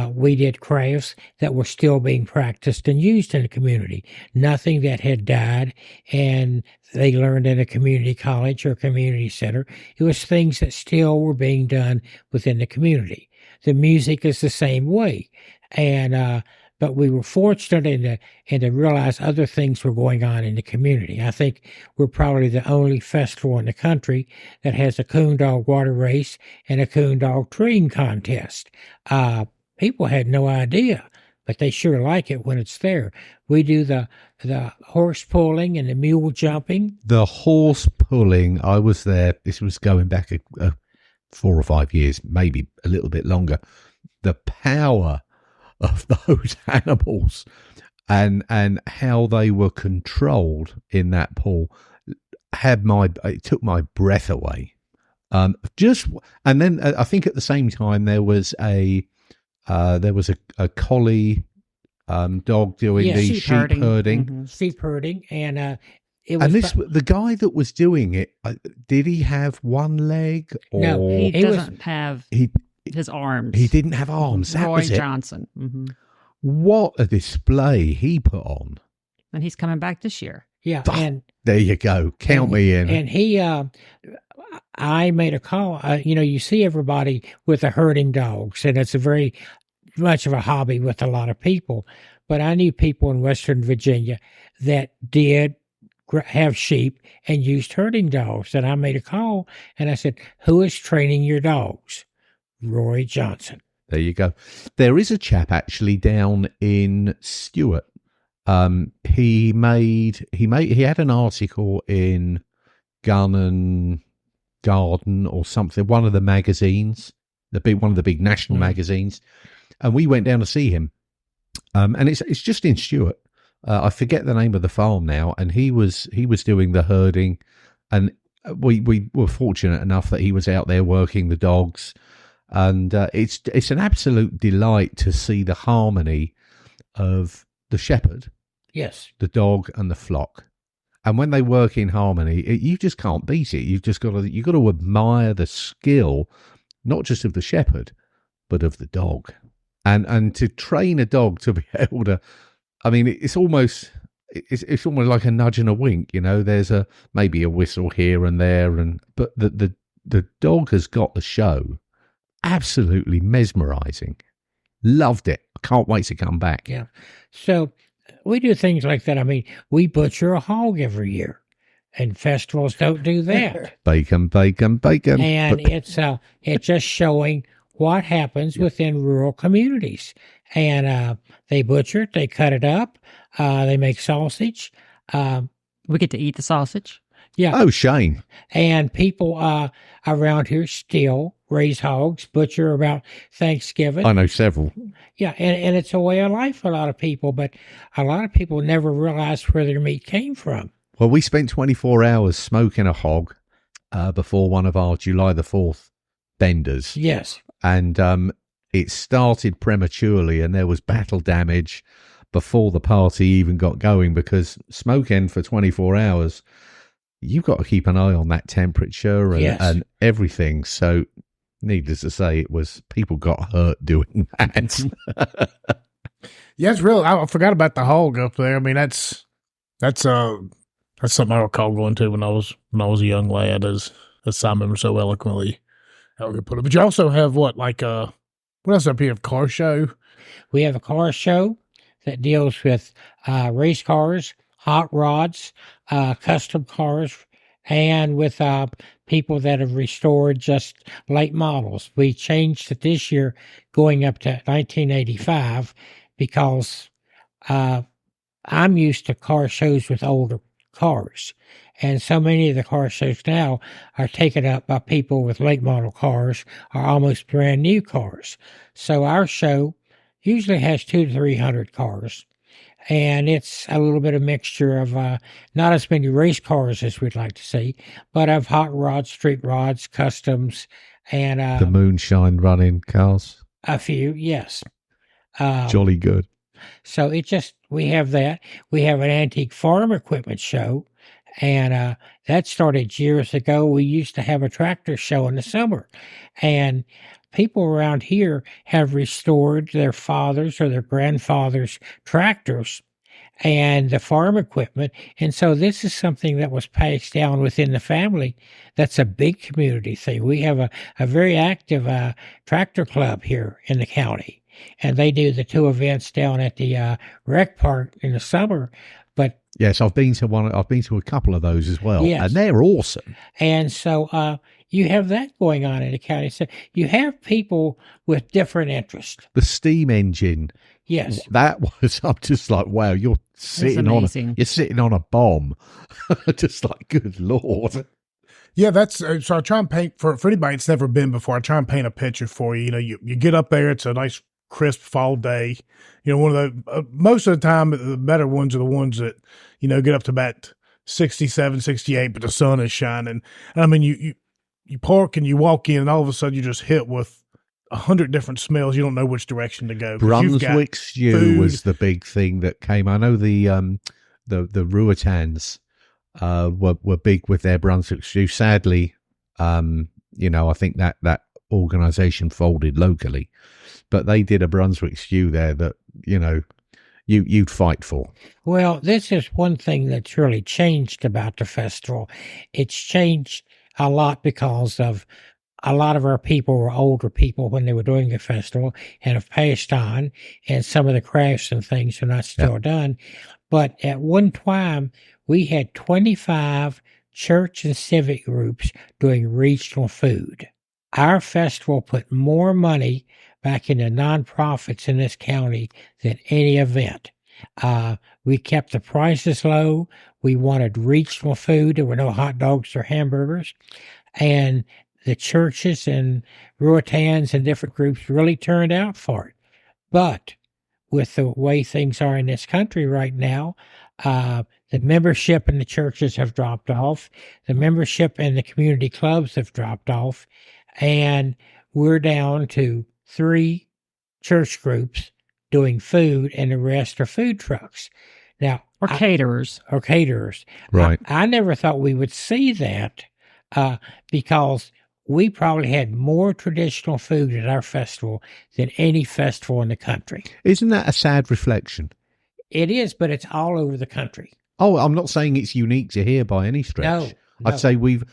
D: we did crafts that were still being practiced and used in the community. Nothing that had died and they learned in a community college or community center. It was things that still were being done within the community. The music is the same way. And but we were fortunate to realize other things were going on in the community. I think we're probably the only festival in the country that has a coon dog water race and a coon dog treeing contest. People had no idea, but they sure like it when it's there. We do the horse pulling and the mule jumping.
B: The horse pulling, I was there. This was going back 4 or 5 years, maybe a little bit longer. The power of those animals and how they were controlled in that pull it took my breath away. And then I think at the same time there was a collie dog doing the sheep herding.
D: Mm-hmm. Sheep herding, and
B: the guy that was doing it, did he have one leg? Or
C: no, he doesn't have his arms.
B: He didn't have arms. That
C: Roy
B: was it.
C: Johnson. Mm-hmm.
B: What a display he put on!
C: And he's coming back this year.
D: Yeah, and
B: there you go. Count me in.
D: And he, I made a call. You see everybody with the herding dogs, and it's a very much of a hobby with a lot of people. But I knew people in Western Virginia that did have sheep and used herding dogs. And I made a call, and I said, "Who is training your dogs?" Roy Johnson.
B: There you go. There is a chap actually down in Stuart. He had an article in Gun and Garden or something, one of the magazines, one of the big national magazines, and we went down to see him. And it's just in Stuart. I forget the name of the farm now, and he was doing the herding, and we were fortunate enough that he was out there working the dogs. And it's an absolute delight to see the harmony of the shepherd,
D: yes,
B: the dog, and the flock. And when they work in harmony, you just can't beat it. You've got to admire the skill, not just of the shepherd, but of the dog. And to train a dog to be able to, I mean, it's almost like a nudge and a wink. There's maybe a whistle here and there, but the dog has got the show. Absolutely mesmerizing. Loved it. Can't wait to come back.
D: Yeah. So we do things like that. I mean, we butcher a hog every year, and festivals don't do that.
B: Bacon.
D: And it's just showing what happens within rural communities. And they butcher it, they cut it up, they make sausage.
C: We get to eat the sausage.
D: Yeah.
B: Oh, Shane.
D: And people around here still raise hogs, butcher about Thanksgiving.
B: I know several.
D: Yeah, and it's a way of life for a lot of people, but a lot of people never realized where their meat came from.
B: Well, we spent 24 hours smoking a hog before one of our July the 4th benders.
D: Yes.
B: And it started prematurely, and there was battle damage before the party even got going, because smoking for 24 hours, you've got to keep an eye on that temperature and everything. So needless to say, people got hurt doing that.
A: Yeah, it's real. I forgot about the hog up there. I mean, that's something I recall going to when I was a young lad, as Simon so eloquently put it. But you also have what else up here? Car show.
D: We have a car show that deals with race cars, hot rods, custom cars, and with people that have restored just late models. We changed it this year going up to 1985 because I'm used to car shows with older cars. And so many of the car shows now are taken up by people with late model cars or almost brand new cars. So our show usually has 200 to 300 cars. And it's a little bit of mixture of not as many race cars as we'd like to see, but of hot rods, street rods, customs, and
B: the moonshine running cars.
D: A few, yes.
B: Jolly good.
D: So we have that. We have an antique farm equipment show, and that started years ago. We used to have a tractor show in the summer, and people around here have restored their fathers or their grandfathers' tractors and the farm equipment. And so this is something that was passed down within the family. That's a big community thing. We have a very active tractor club here in the county, and they do the 2 events down at the rec park in the summer. But
B: yes, I've been to one. I've been to a couple of those as well,
D: yes.
B: And they're awesome.
D: And so you have that going on in the county. So you have people with different interests.
B: The steam engine.
D: Yes,
B: that was. I'm just like, wow, you're sitting on a bomb. Just like, good Lord.
A: Yeah, that's so. I try and paint for anybody that's never been before. I try and paint a picture for you. You know, you get up there. It's a nice crisp fall day. You know, one of the most of the time the better ones are the ones that get up to about 67, 68, but the sun is shining. And I mean, you park and you walk in, and all of a sudden you're just hit with 100 different smells. You don't know which direction to go.
B: Brunswick stew was the big thing that came. I know the Ruitans were big with their Brunswick stew. Sadly, I think that organization folded locally, but they did a Brunswick stew there that you'd fight for.
D: Well, this is one thing that's really changed about the festival. It's changed a lot because of a lot of our people were older people when they were doing the festival and have passed on, and some of the crafts and things are not still done. But at one time, we had 25 church and civic groups doing regional food. Our festival put more money back into nonprofits in this county than any event. We kept the prices low. We wanted regional food. There were no hot dogs or hamburgers. And the churches and Ruitans and different groups really turned out for it. But with the way things are in this country right now, the membership in the churches have dropped off. The membership in the community clubs have dropped off. And we're down to 3 church groups doing food, and the rest are food trucks. Now,
C: or caterers.
B: Right.
D: I never thought we would see that because we probably had more traditional food at our festival than any festival in the country.
B: Isn't that a sad reflection?
D: It is, but it's all over the country.
B: Oh, I'm not saying it's unique to here by any stretch.
D: No.
B: I'd say we've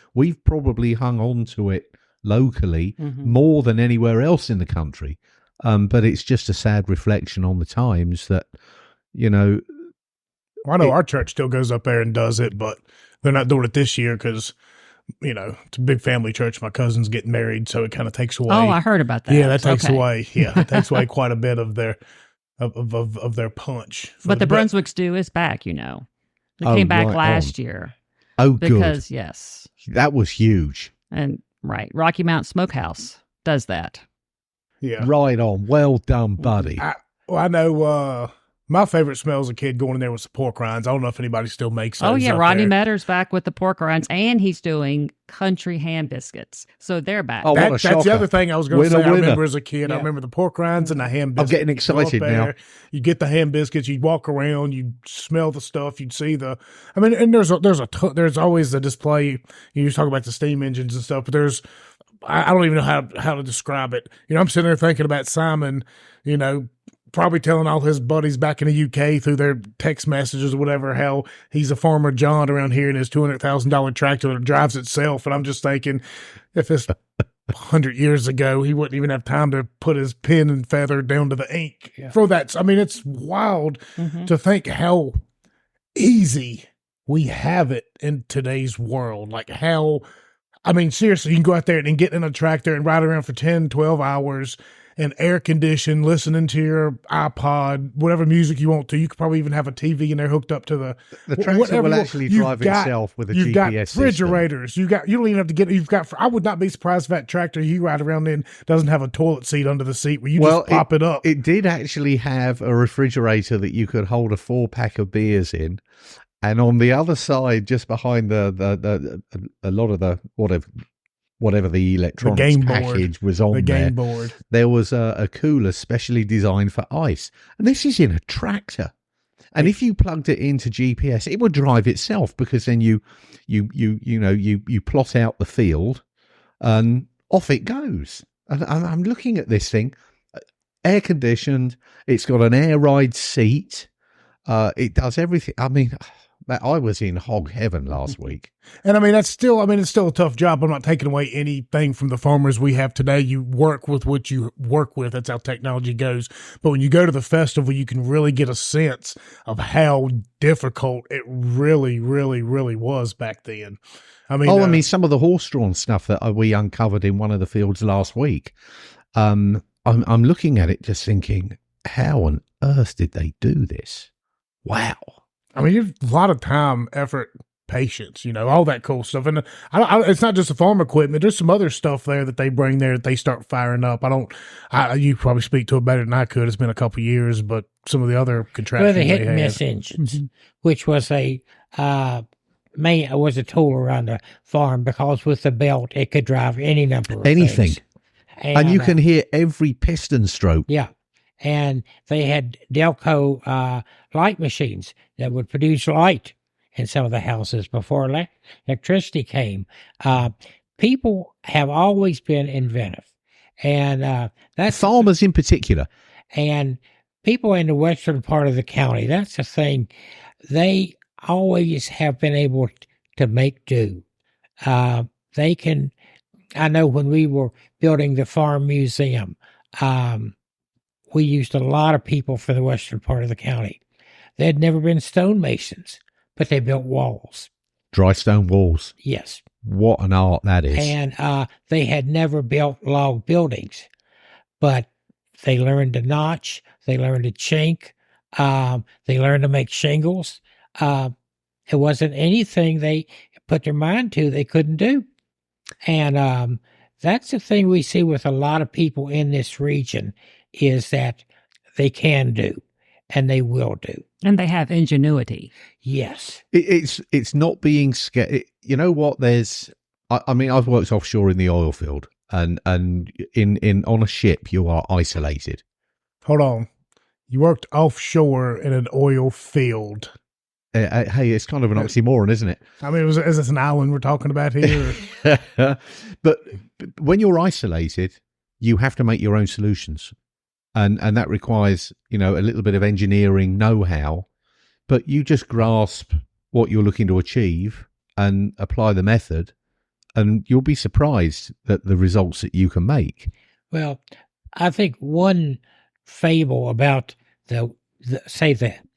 B: probably hung on to it locally more than anywhere else in the country. But it's just a sad reflection on the times that,
A: I know our church still goes up there and does it, but they're not doing it this year because, it's a big family church. My cousin's getting married, so it kind of takes away.
C: Oh, I heard about that.
A: Yeah, that takes away. Yeah, it takes away quite a bit of their of their punch.
C: But the Brunswick stew is back. They came back last year.
B: Oh,
C: because
B: good.
C: Yes,
B: that was huge.
C: And right, Rocky Mount Smokehouse does that.
A: Yeah,
B: right on. Well done, buddy.
A: I know. My favorite smell as a kid going in there was the pork rinds. I don't know if anybody still makes those.
C: Oh, yeah. Rodney Metter's back with the pork rinds, and he's doing country ham biscuits. So they're back.
A: Oh, that's the other thing I was going to say. I remember as a kid,
D: Yeah.
A: I remember the pork rinds and the ham biscuits.
B: I'm getting excited now.
A: You get the ham biscuits, you walk around, you smell the stuff, you'd see and there's always a display. You talk about the steam engines and stuff, but I don't even know how to describe it. I'm sitting there thinking about Simon, probably telling all his buddies back in the UK through their text messages or whatever, how he's a Farmer John around here in his $200,000 tractor that drives itself. And I'm just thinking, if 100 years ago, he wouldn't even have time to put his pen and feather down to the ink for that. I mean, it's wild to think how easy we have it in today's world. Like how, I mean, seriously, you can go out there and get in a tractor and ride around for 10, 12 hours and air condition, listening to your iPod, whatever music you want to. You could probably even have a TV in there hooked up to the
B: tractor will actually drive itself with a
A: you've
B: GPS
A: got refrigerators.
B: system.
A: You don't even have to get. You've got. I would not be surprised if that tractor you ride around in doesn't have a toilet seat under the seat where you just pop it up.
B: It did actually have a refrigerator that you could hold a 4-pack of beers in, and on the other side, just behind a lot of the whatever the electronics package was on there, there was a cooler specially designed for ice. And this is in a tractor. And if you plugged it into GPS, it would drive itself, because then you plot out the field and off it goes. And I'm looking at this thing, air conditioned. It's got an air ride seat. It does everything. I mean, I was in hog heaven last week.
A: And I mean, it's still a tough job. I'm not taking away anything from the farmers we have today. You work with what you work with. That's how technology goes. But when you go to the festival, you can really get a sense of how difficult it really, really, really was back then. I mean,
B: some of the horse-drawn stuff that we uncovered in one of the fields last week. I'm looking at it just thinking, how on earth did they do this? Wow.
A: I mean, a lot of time, effort, patience, all that cool stuff. And it's not just the farm equipment. There's some other stuff there that they bring there that they start firing up. You probably speak to it better than I could. It's been a couple of years, but some of the other contraptions.
D: Well, the hit and miss engines, which was a tool around the farm, because with the belt, it could drive any number of
B: anything.
D: Things.
B: And you can hear every piston stroke.
D: Yeah. And they had Delco light machines that would produce light in some of the houses before electricity came. People have always been inventive, and that's
B: farmers in particular.
D: And people in the western part of the county, that's the thing. They always have been able to make do. They can. I know when we were building the farm museum, we used a lot of people for the western part of the county. They had never been stonemasons, but they built walls.
B: Dry stone walls.
D: Yes.
B: What an art that is.
D: And they had never built log buildings, but they learned to notch. They learned to chink. They learned to make shingles. It wasn't anything they put their mind to they couldn't do. And that's the thing we see with a lot of people in this region, is that they can do and they will do.
C: And they have ingenuity.
D: Yes.
B: It's not being scared. You know what? I mean, I've worked offshore in the oil field, and in on a ship, you are isolated.
A: Hold on. You worked offshore in an oil field.
B: Hey, it's kind of an oxymoron, isn't it?
A: I mean, is this an island we're talking about here?
B: But when you're isolated, you have to make your own solutions. And that requires, a little bit of engineering know-how, but you just grasp what you're looking to achieve and apply the method, and you'll be surprised at the results that you can make.
D: Well, I think one fable about the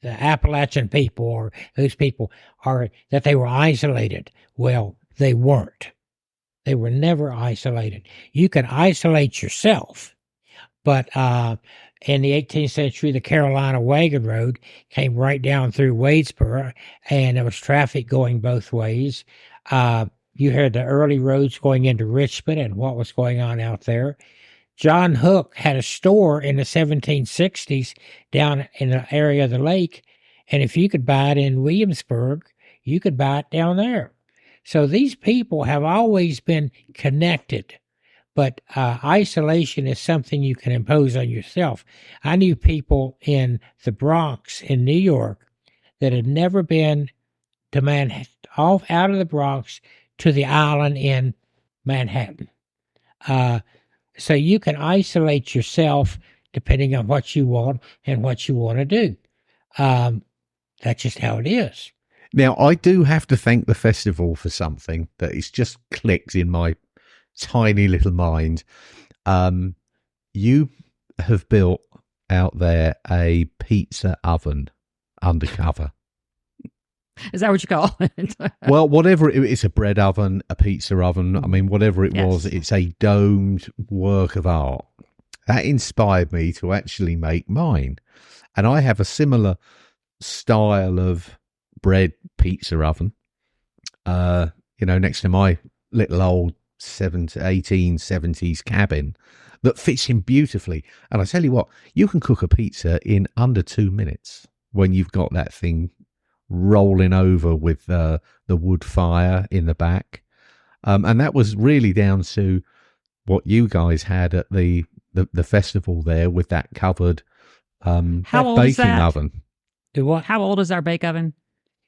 D: Appalachian people, or those people, are that they were isolated. Well, they weren't. They were never isolated. You can isolate yourself. But in the 18th century, the Carolina Wagon Road came right down through Wadesboro, and there was traffic going both ways. You heard the early roads going into Richmond and what was going on out there. John Hook had a store in the 1760s down in the area of the lake, and if you could buy it in Williamsburg, you could buy it down there. So these people have always been connected. But isolation is something you can impose on yourself. I knew people in the Bronx in New York that had never been to Manhattan, off out of the Bronx to the island in Manhattan. So you can isolate yourself depending on what you want and what you want to do. That's just how it is.
B: Now, I do have to thank the festival for something that is just clicked in my tiny little mind. You have built out there a pizza oven undercover.
C: Is that what you call it?
B: Well, whatever it's a bread oven, a pizza oven. I mean, whatever it was, it's a domed work of art. That inspired me to actually make mine. And I have a similar style of bread pizza oven, next to my little old 1870s cabin that fits in beautifully. And I tell you what, you can cook a pizza in under 2 minutes when you've got that thing rolling over with the wood fire in the back. And that was really down to what you guys had at the festival there with that covered
C: How old
B: baking
C: is that?
B: oven.
D: Do what?
C: How old is our bake oven?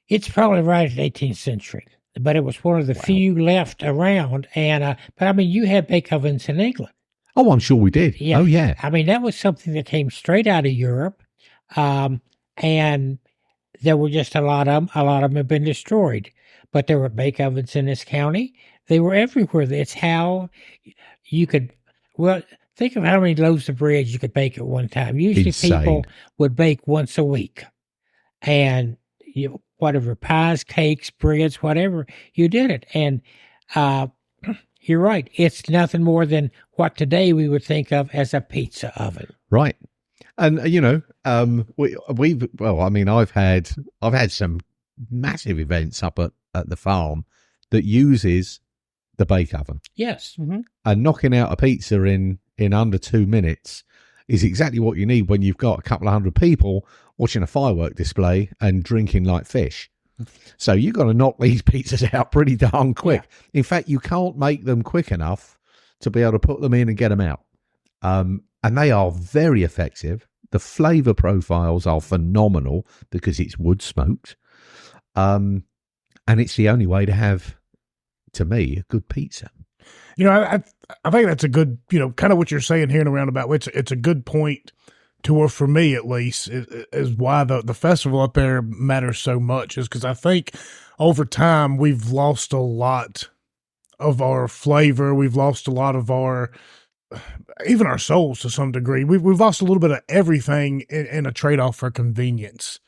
D: It's probably right at 18th century, but it was one of the few left around. And but I mean, you had bake ovens in England.
B: Oh, I'm sure we did.
D: Yeah.
B: Oh, yeah.
D: I mean, that was something that came straight out of Europe, and there were just a lot of them. A lot of them have been destroyed, but there were bake ovens in this county. They were everywhere. It's how you could. Well, think of how many loaves of bread you could bake at one time. Usually,
B: Insane.
D: people would bake once a week, and whatever pies, cakes, breads, whatever, you did it. And you're right. It's nothing more than what today we would think of as a pizza oven.
B: Right. And I've had some massive events up at the farm that uses the bake oven.
D: Yes.
C: Mm-hmm.
B: And knocking out a pizza in under 2 minutes is exactly what you need when you've got a couple of hundred people watching a firework display and drinking like fish. So you've got to knock these pizzas out pretty darn quick. Yeah. In fact, you can't make them quick enough to be able to put them in and get them out. And they are very effective. The flavour profiles are phenomenal because it's wood smoked. And it's the only way to have, to me, a good pizza.
A: I think that's a good, kind of what you're saying here in a roundabout way. It's a good point to where, for me at least, is why the festival up there matters so much, is because I think over time we've lost a lot of our flavor. We've lost a lot of even our souls to some degree. We've lost a little bit of everything in a trade-off for convenience.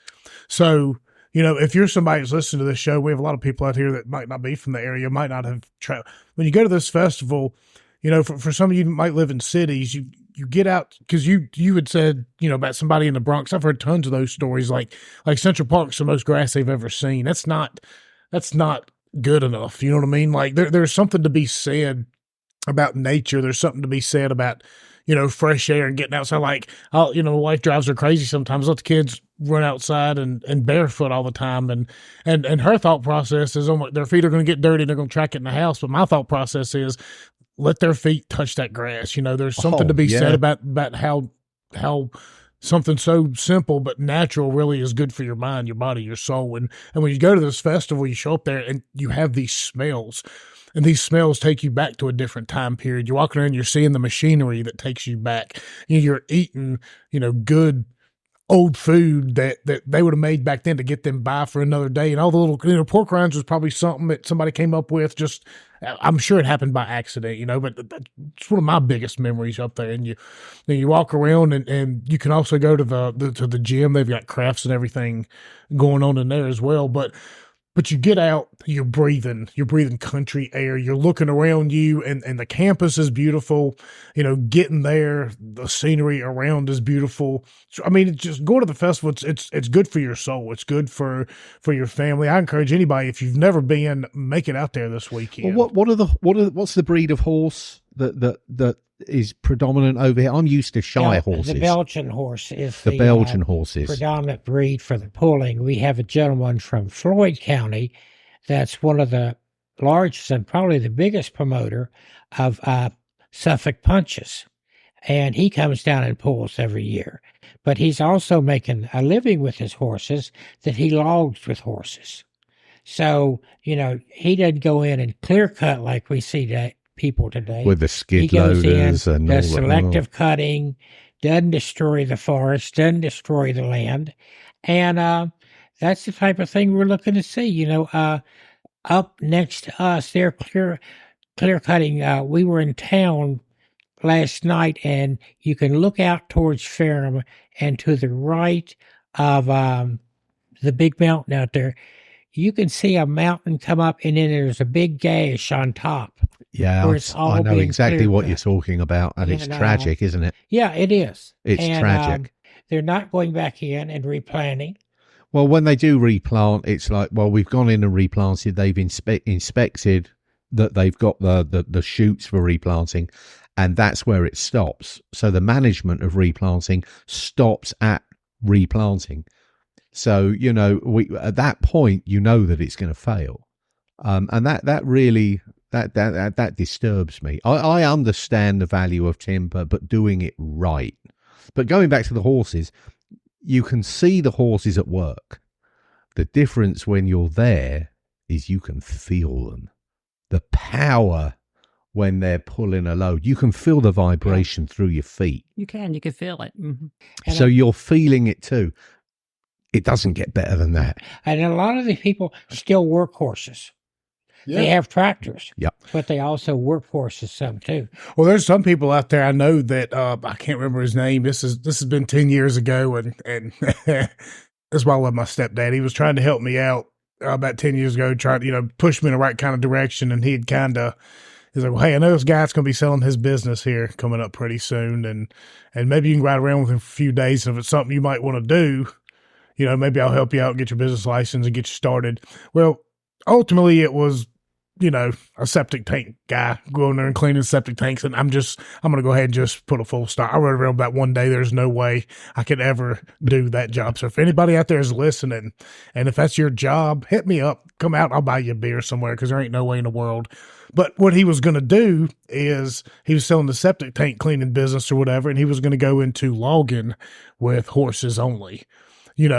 A: So, if you're somebody who's listening to this show, we have a lot of people out here that might not be from the area, might not have traveled. When you go to this festival, for some of you who might live in cities, you get out, because you had said, about somebody in the Bronx. I've heard tons of those stories, like Central Park's the most grass they've ever seen. That's not good enough. You know what I mean? Like there's something to be said about nature. There's something to be said about, fresh air and getting outside. Like, my wife drives her crazy sometimes. Let the kids run outside and barefoot all the time. And her thought process is, their feet are going to get dirty and they're going to track it in the house. But my thought process is, let their feet touch that grass. There's something to be said about how something so simple but natural really is good for your mind, your body, your soul. And when you go to this festival, you show up there and you have these smells. And these smells take you back to a different time period. You're walking around, you're seeing the machinery that takes you back. You're eating, good old food that they would have made back then to get them by for another day. And all the little, pork rinds was probably something that somebody came up with. Just, I'm sure it happened by accident, but it's one of my biggest memories up there. And you walk around and you can also go to the gym. They've got crafts and everything going on in there as well. But you get out, you're breathing country air. You're looking around you, and the campus is beautiful. Getting there, the scenery around is beautiful. So, I mean, just going to the festival. It's good for your soul. It's good for your family. I encourage anybody, if you've never been, make it out there this weekend.
B: Well, what's the breed of horse that is predominant over here? I'm used to shy horses.
D: The Belgian horse is
B: the Belgian horses.
D: Predominant breed for the pulling. We have a gentleman from Floyd County that's one of the largest and probably the biggest promoter of Suffolk punches. And he comes down and pulls every year. But he's also making a living with his horses that he logs with horses. So, he doesn't go in and clear cut like we see people today.
B: With the skid
D: he goes
B: loaders
D: in,
B: and
D: does
B: all
D: selective cutting, doesn't destroy the forest, doesn't destroy the land. And that's the type of thing we're looking to see. Up next to us, they're clear. clear cutting. We were in town last night, and you can look out towards Ferrum, and to the right of the big mountain out there, you can see a mountain come up, and then there's a big gash on top.
B: Yeah, I know exactly what you're talking about, and it's tragic, isn't it?
D: Yeah, it is.
B: It's tragic.
D: They're not going back in and replanting.
B: Well, when they do replant, it's like, well, we've gone in and replanted. They've inspected that they've got the shoots for replanting, and that's where it stops. So the management of replanting stops at replanting. So, you know, at that point, you know that it's going to fail. And that really, that disturbs me. I understand the value of timber, but doing it right. But going back to the horses, you can see the horses at work. The difference when you're there is you can feel them. The power when they're pulling a load. You can feel the vibration through your feet.
C: You can feel it. Mm-hmm.
B: So you're feeling it too. It doesn't get better than that.
D: And a lot of these people still work horses. Yeah. They have tractors, but they also work horses some too.
A: Well, there's some people out there I know that I can't remember his name. This has been 10 years ago, and that's why I love my stepdad. He was trying to help me out about 10 years ago, trying to push me in the right kind of direction, and he's like, well, hey, I know this guy's going to be selling his business here coming up pretty soon, and maybe you can ride around with him for a few days, and if it's something you might want to do, maybe I'll help you out, get your business license, and get you started. Well, ultimately, it was a septic tank guy going there and cleaning septic tanks. And I'm going to go ahead and just put a full stop. I wrote around that one day. There's no way I could ever do that job. So if anybody out there is listening, and if that's your job, hit me up, come out. I'll buy you a beer somewhere, because there ain't no way in the world. But what he was going to do is he was selling the septic tank cleaning business or whatever. And he was going to go into logging with horses only. You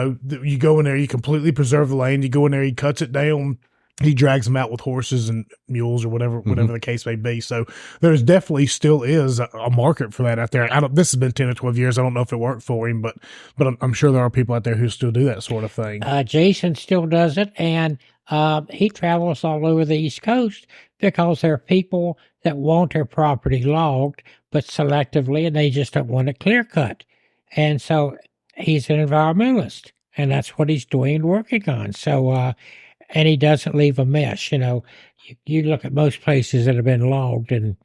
A: go in there, you completely preserve the land. You go in there, he cuts it down. He drags them out with horses and mules or whatever the case may be. So there's definitely still is a market for that out there. This has been 10 or 12 years. I don't know if it worked for him, but I'm sure there are people out there who still do that sort of thing.
D: Jason still does it, and he travels all over the East Coast because there are people that want their property logged, but selectively, and they just don't want it clear cut. And so he's an environmentalist, and that's what he's doing and working on. So, and he doesn't leave a mess. You look at most places that have been logged, and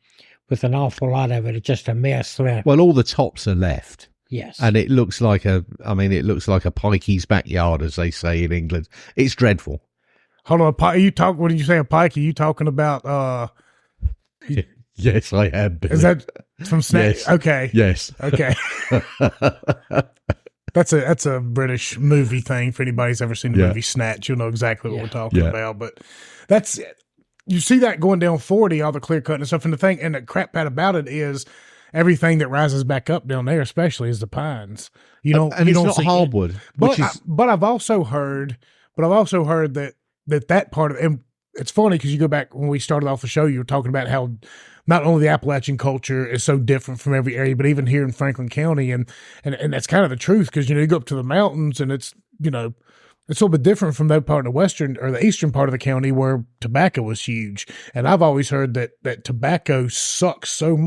D: with an awful lot of it, it's just a mess left.
B: Well, all the tops are left.
D: Yes.
B: And it looks like a pikey's backyard, as they say in England. It's dreadful.
A: Hold on. When you say a pike, are you talking about,
B: Yes, I am. Billy.
A: Is that from Snatch?
B: Yes.
A: Okay.
B: Yes.
A: Okay. That's a British movie thing. For anybody who's ever seen the movie Snatch, you'll know exactly what we're talking about. But that's you see that going down 40, all the clear cutting and stuff. And the crap part about it is everything that rises back up down there, especially, is the pines.
B: It's not hardwood.
A: But I've also heard that part of, and it's funny because you go back when we started off the show, you were talking about how not only the Appalachian culture is so different from every area, but even here in Franklin County. And that's kind of the truth, because, you go up to the mountains and it's a little bit different from that part of the western or the eastern part of the county where tobacco was huge. And I've always heard that tobacco sucks so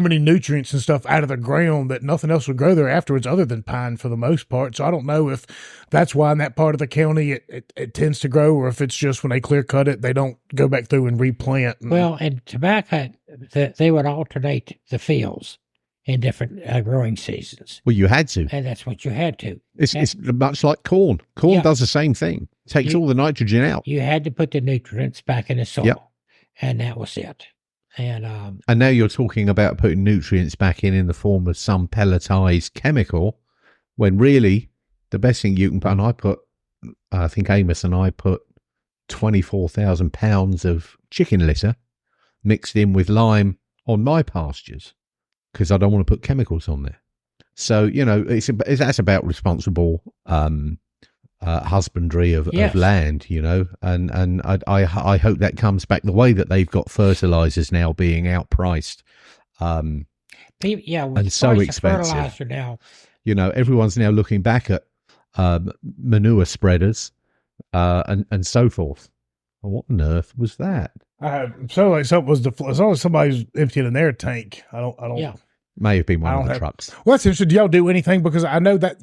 A: many nutrients and stuff out of the ground that nothing else would grow there afterwards other than pine for the most part. So I don't know if that's why in that part of the county it tends to grow, or if it's just when they clear cut it, they don't go back through and replant.
D: Well, and tobacco, they would alternate the fields in different growing seasons.
B: Well, you had to.
D: And that's what you had to.
B: It's much like corn. Corn does the same thing. Takes all the nitrogen out.
D: You had to put the nutrients back in the soil, and that was it. And
B: now you're talking about putting nutrients back in the form of some pelletized chemical, when really the best thing you can put, I think Amos and I put 24,000 pounds of chicken litter mixed in with lime on my pastures, because I don't want to put chemicals on there. So, that's about responsible husbandry of land, and I hope that comes back the way that they've got fertilizers now being outpriced. And so expensive.
D: Fertilizer now.
B: Everyone's now looking back at manure spreaders and so forth. Well, what on earth was that?
A: So like something was as long as somebody's emptying their tank. I don't.
D: Yeah.
B: May have been one of the trucks.
A: Well, that's interesting. Do y'all do anything? Because I know that,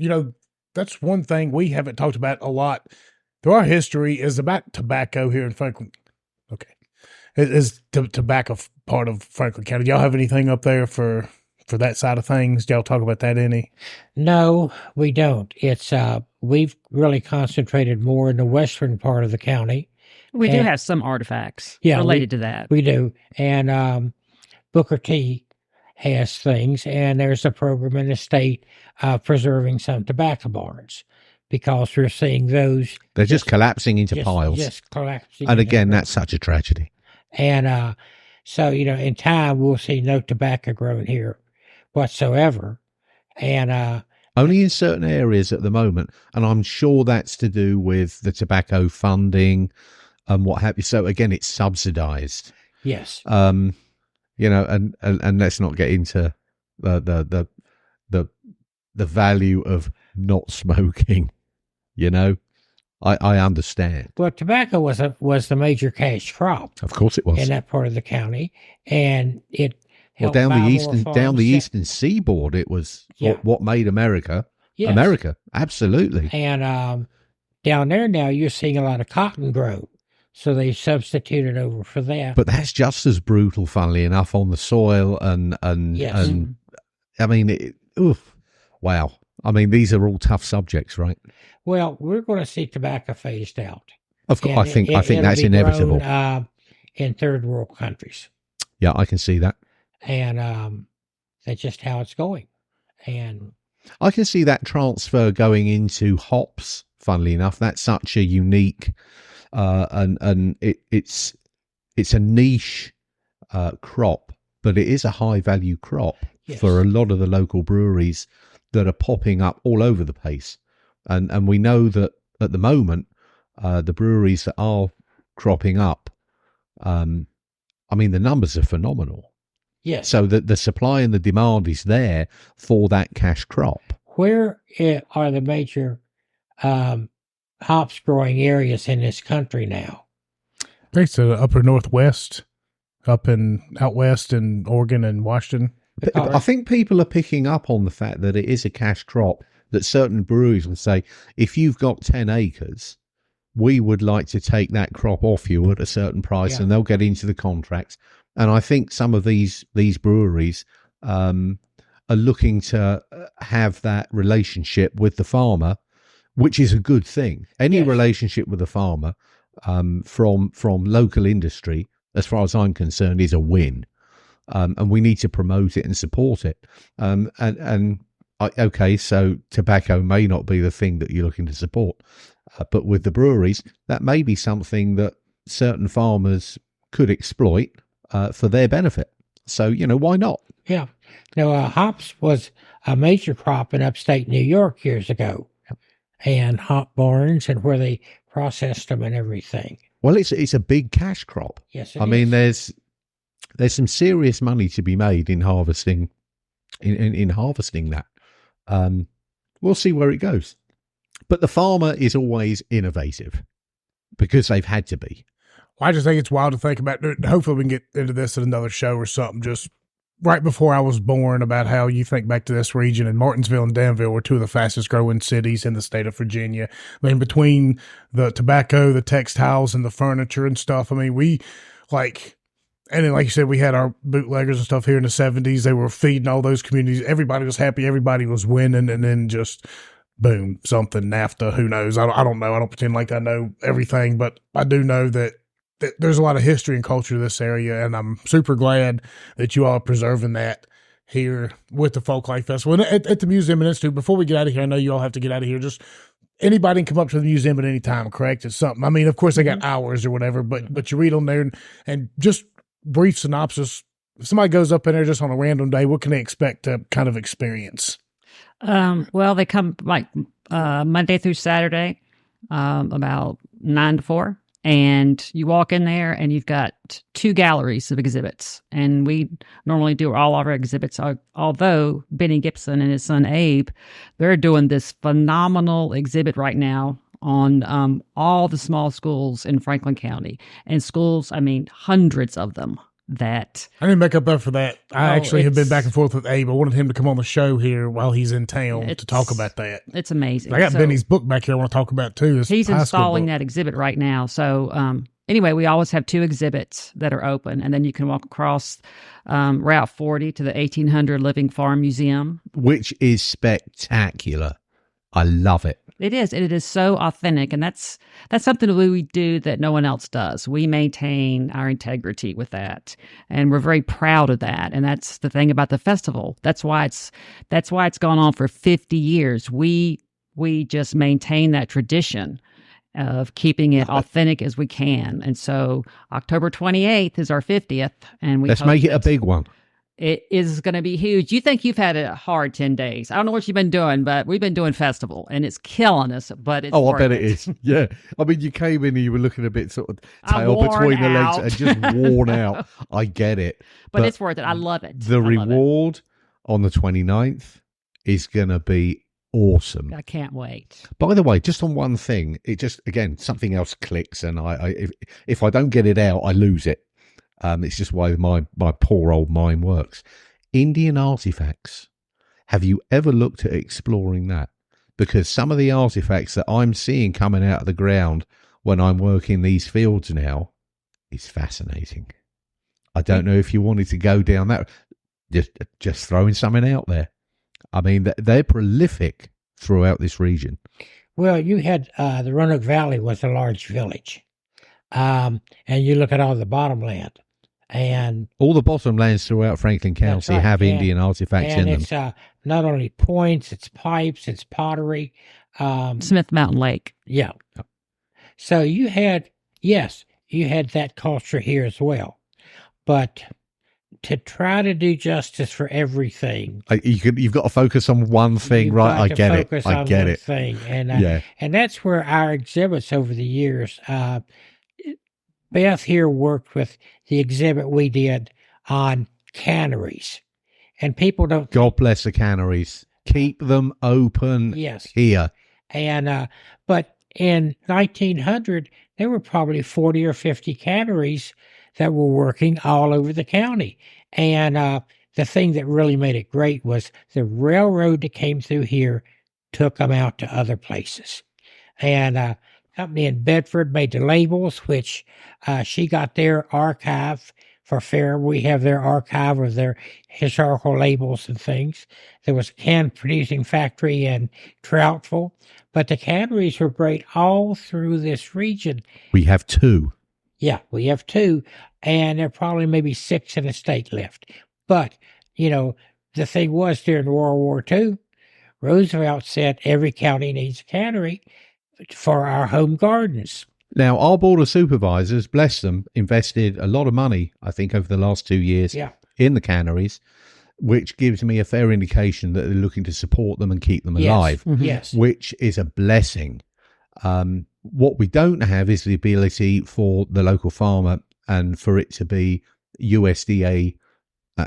A: that's one thing we haven't talked about a lot through our history is about tobacco here in Franklin. Okay. Is tobacco part of Franklin County? Do y'all have anything up there for that side of things? Do y'all talk about that any?
D: No, we don't. It's we've really concentrated more in the western part of the county.
C: We do have some artifacts related to that.
D: We do. And Booker T has things, and there's a program in the state preserving some tobacco barns because we're seeing those.
B: They're just collapsing into piles.
D: Just collapsing.
B: And again, that's such a tragedy.
D: And so, in time, we'll see no tobacco grown here whatsoever. And
B: only in certain areas at the moment. And I'm sure that's to do with the tobacco funding and what have you. So again, it's subsidized.
D: Yes.
B: And let's not get into the value of not smoking. I understand.
D: Well, tobacco was the major cash crop.
B: Of course, it was
D: in that part of the county, and it
B: down the eastern seaboard. It was what made America America. Absolutely.
D: And down there now, you're seeing a lot of cotton grow. So they substituted over for that.
B: But that's just as brutal, funnily enough, on the soil and I mean, wow. I mean, these are all tough subjects, right?
D: Well, we're going to see tobacco phased out.
B: Of course, I think that's inevitable.
D: In third world countries.
B: Yeah, I can see that.
D: And that's just how it's going. And
B: I can see that transfer going into hops, funnily enough. That's such a unique and it's a niche crop, but it is a high value crop for a lot of the local breweries that are popping up all over the place. And we know that at the moment, the breweries that are cropping up, I mean, the numbers are phenomenal.
D: Yes.
B: So the supply and the demand is there for that cash crop.
D: Where are the major hops growing areas in this country now?
A: I think it's the upper Northwest, out west in Oregon and Washington.
B: I think people are picking up on the fact that it is a cash crop, that certain breweries will say, if you've got 10 acres, we would like to take that crop off you at a certain price, and they'll get into the contracts. And I think some of these breweries are looking to have that relationship with the farmer, which is a good thing. Any relationship with the farmer from local industry, as far as I'm concerned, is a win. And we need to promote it and support it. So tobacco may not be the thing that you're looking to support, but with the breweries, that may be something that certain farmers could exploit for their benefit. So, why not?
D: Yeah. Now, hops was a major crop in upstate New York years ago, and hop barns and where they processed them and everything.
B: Well, it's a big cash crop.
D: Yes,
B: I mean, there's some serious money to be made in harvesting, in harvesting that. We'll see where it goes. But the farmer is always innovative because they've had to be.
A: Well, I just think it's wild to think about. Hopefully we can get into this in another show or something. Just right before I was born, about how you think back to this region, and Martinsville and Danville were two of the fastest growing cities in the state of Virginia. I mean, between the tobacco, the textiles, and the furniture and stuff, I mean, and then, like you said, we had our bootleggers and stuff here in the 70s. They were feeding all those communities. Everybody was happy. Everybody was winning. And then just, boom, something, NAFTA, who knows? I don't know. I don't pretend like I know everything, but I do know that there's a lot of history and culture to this area, and I'm super glad that you all are preserving that here with the Folklife Festival. And at the museum and institute, before we get out of here, I know you all have to get out of here. Just anybody can come up to the museum at any time, correct? It's something. I mean, of course, they got hours or whatever, but you read on there and just brief synopsis. If somebody goes up in there just on a random day, what can they expect to kind of experience?
C: Well, they come like Monday through Saturday, about 9 to 4. And you walk in there and you've got 2 galleries of exhibits. And we normally do all of our exhibits, although Benny Gibson and his son Abe, they're doing this phenomenal exhibit right now on all the small schools in Franklin County, and schools, I mean, hundreds of them. That
A: I didn't make up for that. I actually have been back and forth with Abe. I wanted him to come on the show here while he's in town to talk about that.
C: It's amazing.
A: I got Benny's book back here I want to talk about too.
C: He's installing that exhibit right now. So anyway, we always have 2 exhibits that are open, and then you can walk across Route 40 to the 1800 Living Farm Museum,
B: which is spectacular. I love it.
C: It is. It is so authentic, and that's something that we do that no one else does. We maintain our integrity with that, and we're very proud of that. And that's the thing about the festival. That's why it's gone on for 50 years. We just maintain that tradition of keeping it authentic as we can. And so October 28th is our 50th, and
B: let's make it a big one.
C: It is going to be huge. You think you've had a hard 10 days. I don't know what you've been doing, but we've been doing festival, and it's killing us, but it's
B: I bet it is. Yeah. I mean, you came in and you were looking a bit sort of tail between the legs and just worn out. I get it.
C: But it's worth it. I love it.
B: The reward on the 29th is going to be awesome.
C: I can't wait.
B: By the way, just on one thing, it just, again, something else clicks, and if I don't get it out, I lose it. It's just why my poor old mind works. Indian artifacts. Have you ever looked at exploring that? Because some of the artifacts that I'm seeing coming out of the ground when I'm working these fields now is fascinating. I don't know if you wanted to go down that. Just throwing something out there. I mean, they're prolific throughout this region.
D: Well, you had the Roanoke Valley was a large village. And you look at all the bottomland. And
B: all the bottomlands throughout Franklin County have Indian artifacts in them.
D: And it's not only points, it's pipes, it's pottery.
C: Smith Mountain Lake.
D: Yeah. So you had that culture here as well. But to try to do justice for everything,
B: you've got to focus on one thing, right? I get it. I get it.
D: Thing. And that's where our exhibits over the years. Beth here worked with the exhibit we did on canneries, and people don't.
B: God bless the canneries. Keep them open.
D: Yes.
B: Here.
D: And but in 1900, there were probably 40 or 50 canneries that were working all over the county. And the thing that really made it great was the railroad that came through here took them out to other places. And company in Bedford made the labels, which she got their archive for Ferrum. We have their archive of their historical labels and things. There was a can producing factory in Troutful, but the canneries were great all through this region.
B: We have 2.
D: Yeah, we have 2, and there are probably maybe 6 in the state left. But, the thing was during World War II, Roosevelt said every county needs a cannery for our home gardens.
B: Now, our Board of Supervisors, bless them, invested a lot of money, I think, over the last 2 years in the canneries, which gives me a fair indication that they're looking to support them and keep them alive,
D: yes.
B: Which is a blessing. What we don't have is the ability for the local farmer and for it to be USDA,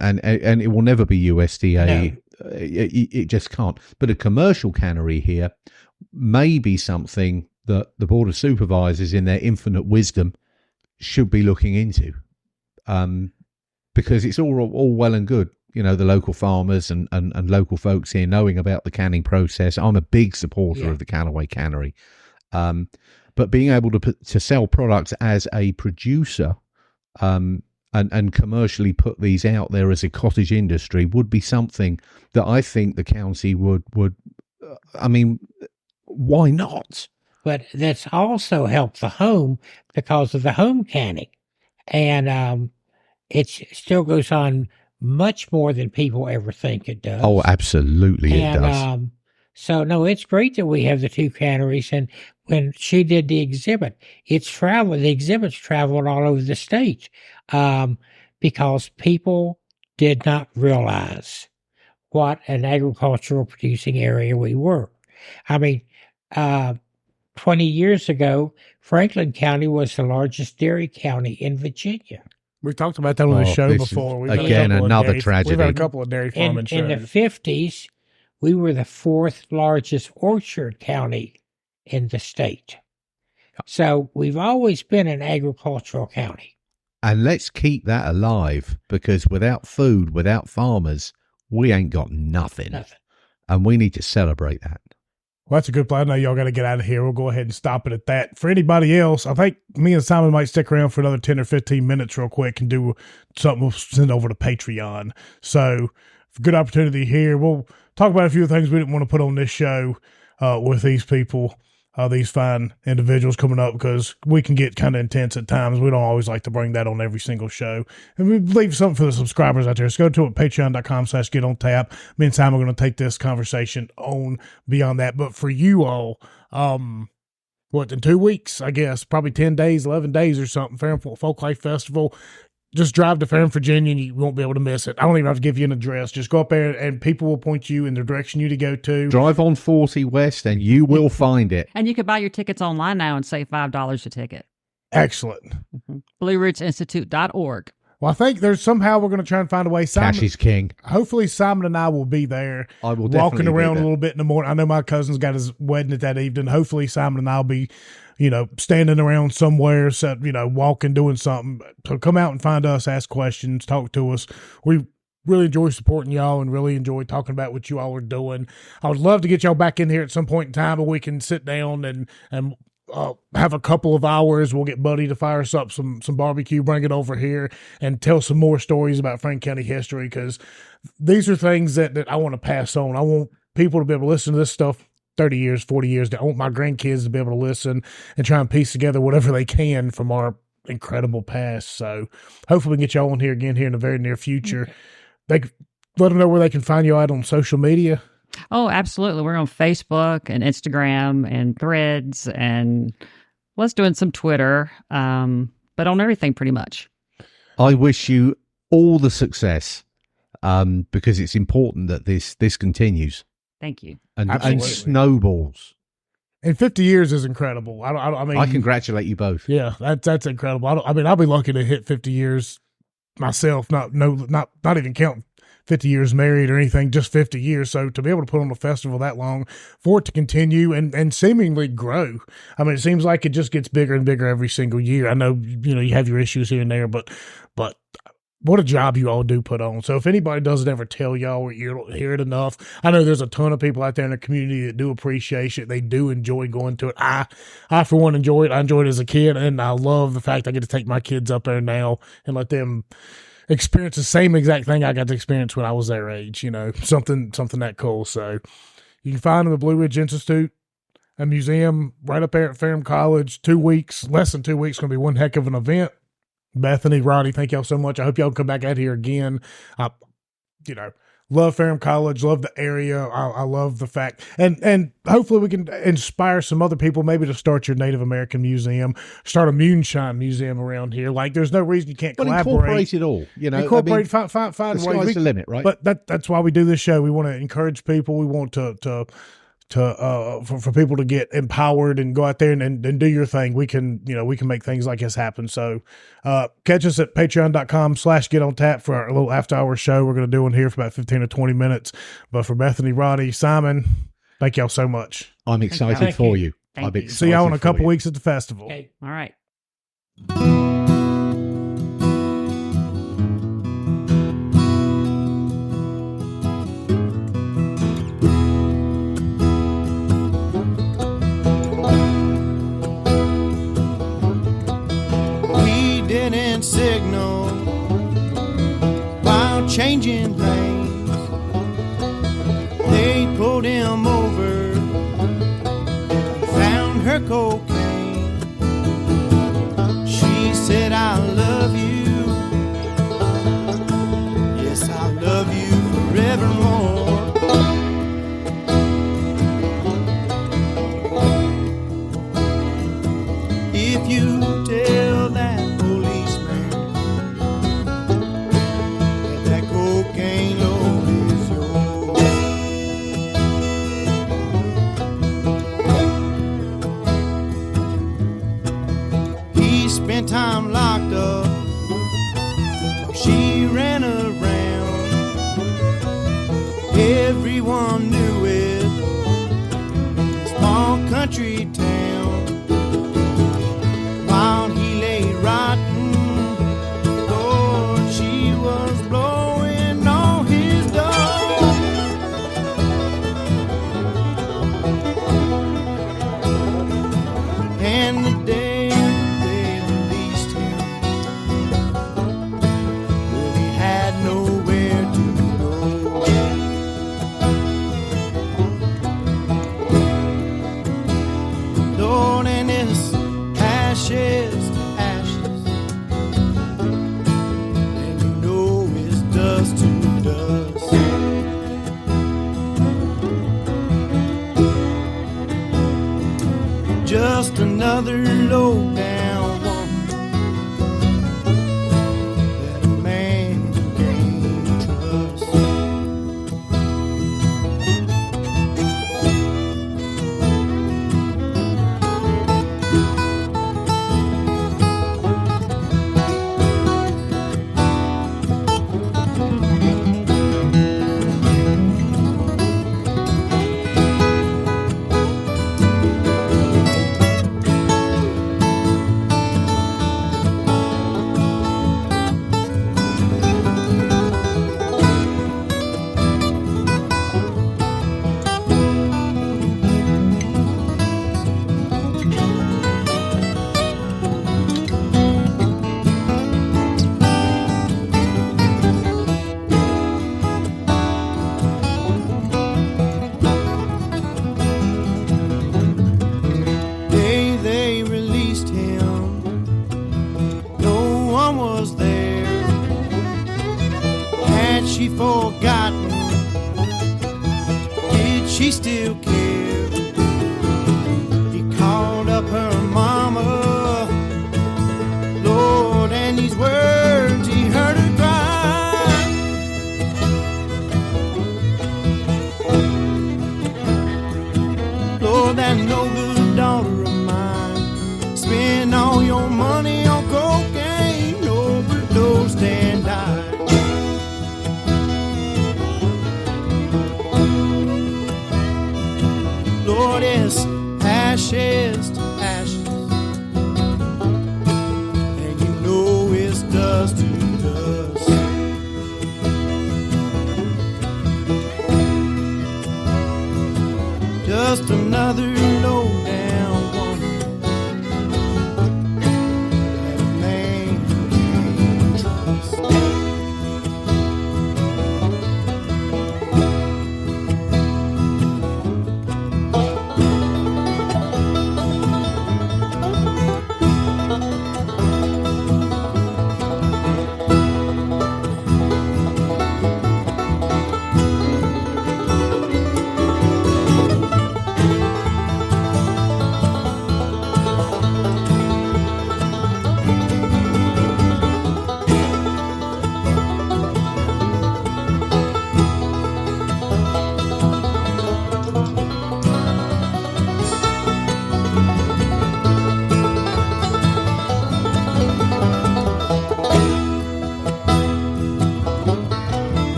B: and it will never be USDA. No. It just can't. But a commercial cannery here may be something that the Board of Supervisors, in their infinite wisdom, should be looking into, because it's all well and good, the local farmers and local folks here knowing about the canning process. I'm a big supporter of the Callaway Cannery, but being able to sell products as a producer and commercially put these out there as a cottage industry would be something that I think the county would. I mean, why not?
D: But that's also helped the home because of the home canning. And it still goes on much more than people ever think it does.
B: Oh, absolutely it does.
D: So, no, it's great that we have the 2 canneries. And when she did the exhibit, the exhibit's traveled all over the state because people did not realize what an agricultural producing area we were. I mean, 20 years ago, Franklin County was the largest dairy county in Virginia.
A: We've talked about that on the show before.
B: Again, another tragedy.
A: We've had a couple of dairy farming shows.
D: In the 50s, we were the 4th largest orchard county in the state. So we've always been an agricultural county.
B: And let's keep that alive, because without food, without farmers, we ain't got nothing. And we need to celebrate that.
A: Well, that's a good plan. I know y'all got to get out of here. We'll go ahead and stop it at that. For anybody else, I think me and Simon might stick around for another 10 or 15 minutes real quick and do something we'll send over to Patreon. So, good opportunity here. We'll talk about a few things we didn't want to put on this show with these people, these fine individuals coming up, because we can get kind of intense at times. We don't always like to bring that on every single show. And we leave something for the subscribers out there. So go to it, patreon.com/getontap. Me and Simon are going to take this conversation on beyond that. But for you all, in 2 weeks, I guess, probably 10 days, 11 days or something, Ferrum Folklife Festival. Just drive to Ferrum, Virginia, and you won't be able to miss it. I don't even have to give you an address. Just go up there, and people will point you in the direction you to go to.
B: Drive on 40 West, and you will find it.
C: And you can buy your tickets online now and save $5 a ticket.
A: Excellent.
C: BlueRootsInstitute.org.
A: Well, I think there's somehow we're going to try and find a way.
B: Cash is king.
A: Hopefully, Simon and I will be there.
B: I will
A: walking around a little bit in the morning. I know my cousin's got his wedding at that evening. Hopefully, Simon and I'll be, standing around somewhere, walking, doing something. So come out and find us, ask questions, talk to us. We really enjoy supporting y'all and really enjoy talking about what you all are doing. I would love to get y'all back in here at some point in time, and we can sit down and have a couple of hours. We'll get Buddy to fire us up some barbecue, bring it over here, and tell some more stories about Franklin County history, because these are things that I want to pass on. I want people to be able to listen to this stuff 30 years, 40 years. I want my grandkids to be able to listen and try and piece together whatever they can from our incredible past. So hopefully we can get y'all on here again here in the very near future. Let them know where they can find you out on social media.
C: Oh, absolutely. We're on Facebook and Instagram and Threads, and let's doing some Twitter, but on everything pretty much.
B: I wish you all the success, because it's important that this continues.
C: Thank you.
B: And snowballs.
A: And 50 years is incredible. I mean,
B: I congratulate you both.
A: Yeah, that's incredible. I'll be lucky to hit 50 years myself. Not even counting 50 years married or anything, just 50 years. So to be able to put on a festival that long, for it to continue and seemingly grow. I mean, it seems like it just gets bigger and bigger every single year. I know, you have your issues here and there, but what a job you all do put on. So if anybody doesn't ever tell y'all, or you don't hear it enough, I know there's a ton of people out there in the community that do appreciate it. They do enjoy going to it. I for one, enjoy it. I enjoyed it as a kid, and I love the fact I get to take my kids up there now and let them experience the same exact thing I got to experience when I was their age, something that cool. So you can find them at Blue Ridge Institute, a museum right up there at Ferrum College. 2 weeks, less than 2 weeks, going to be one heck of an event. Bethany, Roddy, thank y'all so much. I hope y'all come back out here again. Love Ferrum College, love the area. I love the fact, and hopefully we can inspire some other people maybe to start your Native American museum, start a moonshine museum around here. Like, there's no reason you can't collaborate.
B: Incorporate it all,
A: Incorporate, find
B: the
A: ways.
B: Sky's the limit, right?
A: But that's why we do this show. We want to encourage people. We want for people to get empowered and go out there and do your thing. We can make things like this happen. So catch us at patreon.com/getontap for our little after hour show we're going to do in here for about 15 or 20 minutes. But for Bethany, Roddy, Simon, thank y'all so much.
B: I'm excited for you.
C: Thank you.
A: See y'all in a couple weeks at the festival.
C: Okay. All right.
E: Signal while changing lanes. They pulled him over, found her cocaine. She said, I love you. Yes, I love you forevermore. If you tell that cocaine load is yours, he spent time locked up. She ran around, everyone knew it. Small country town. another low down woman that a man can't trust. They released him, no one was there. Had she forgotten? Did she still care? He called up her mama, Lord, and these words he heard her cry. Lord, that no good daughter of mine, spend all your money on cocaine, overdosed and died. Lord, it's ashes to ashes, and you know it's dust to dust. Just another low down woman that a man can't trust.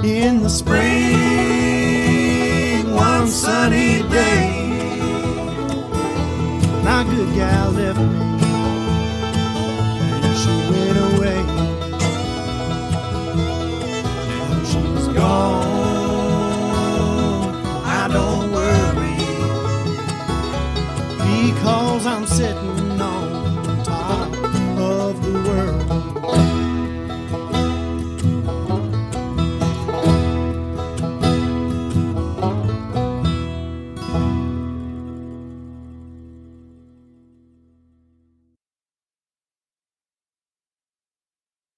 E: In the spring, one sunny day, my good gal left me, and she went away. Now she's gone, I don't worry, because I'm sitting on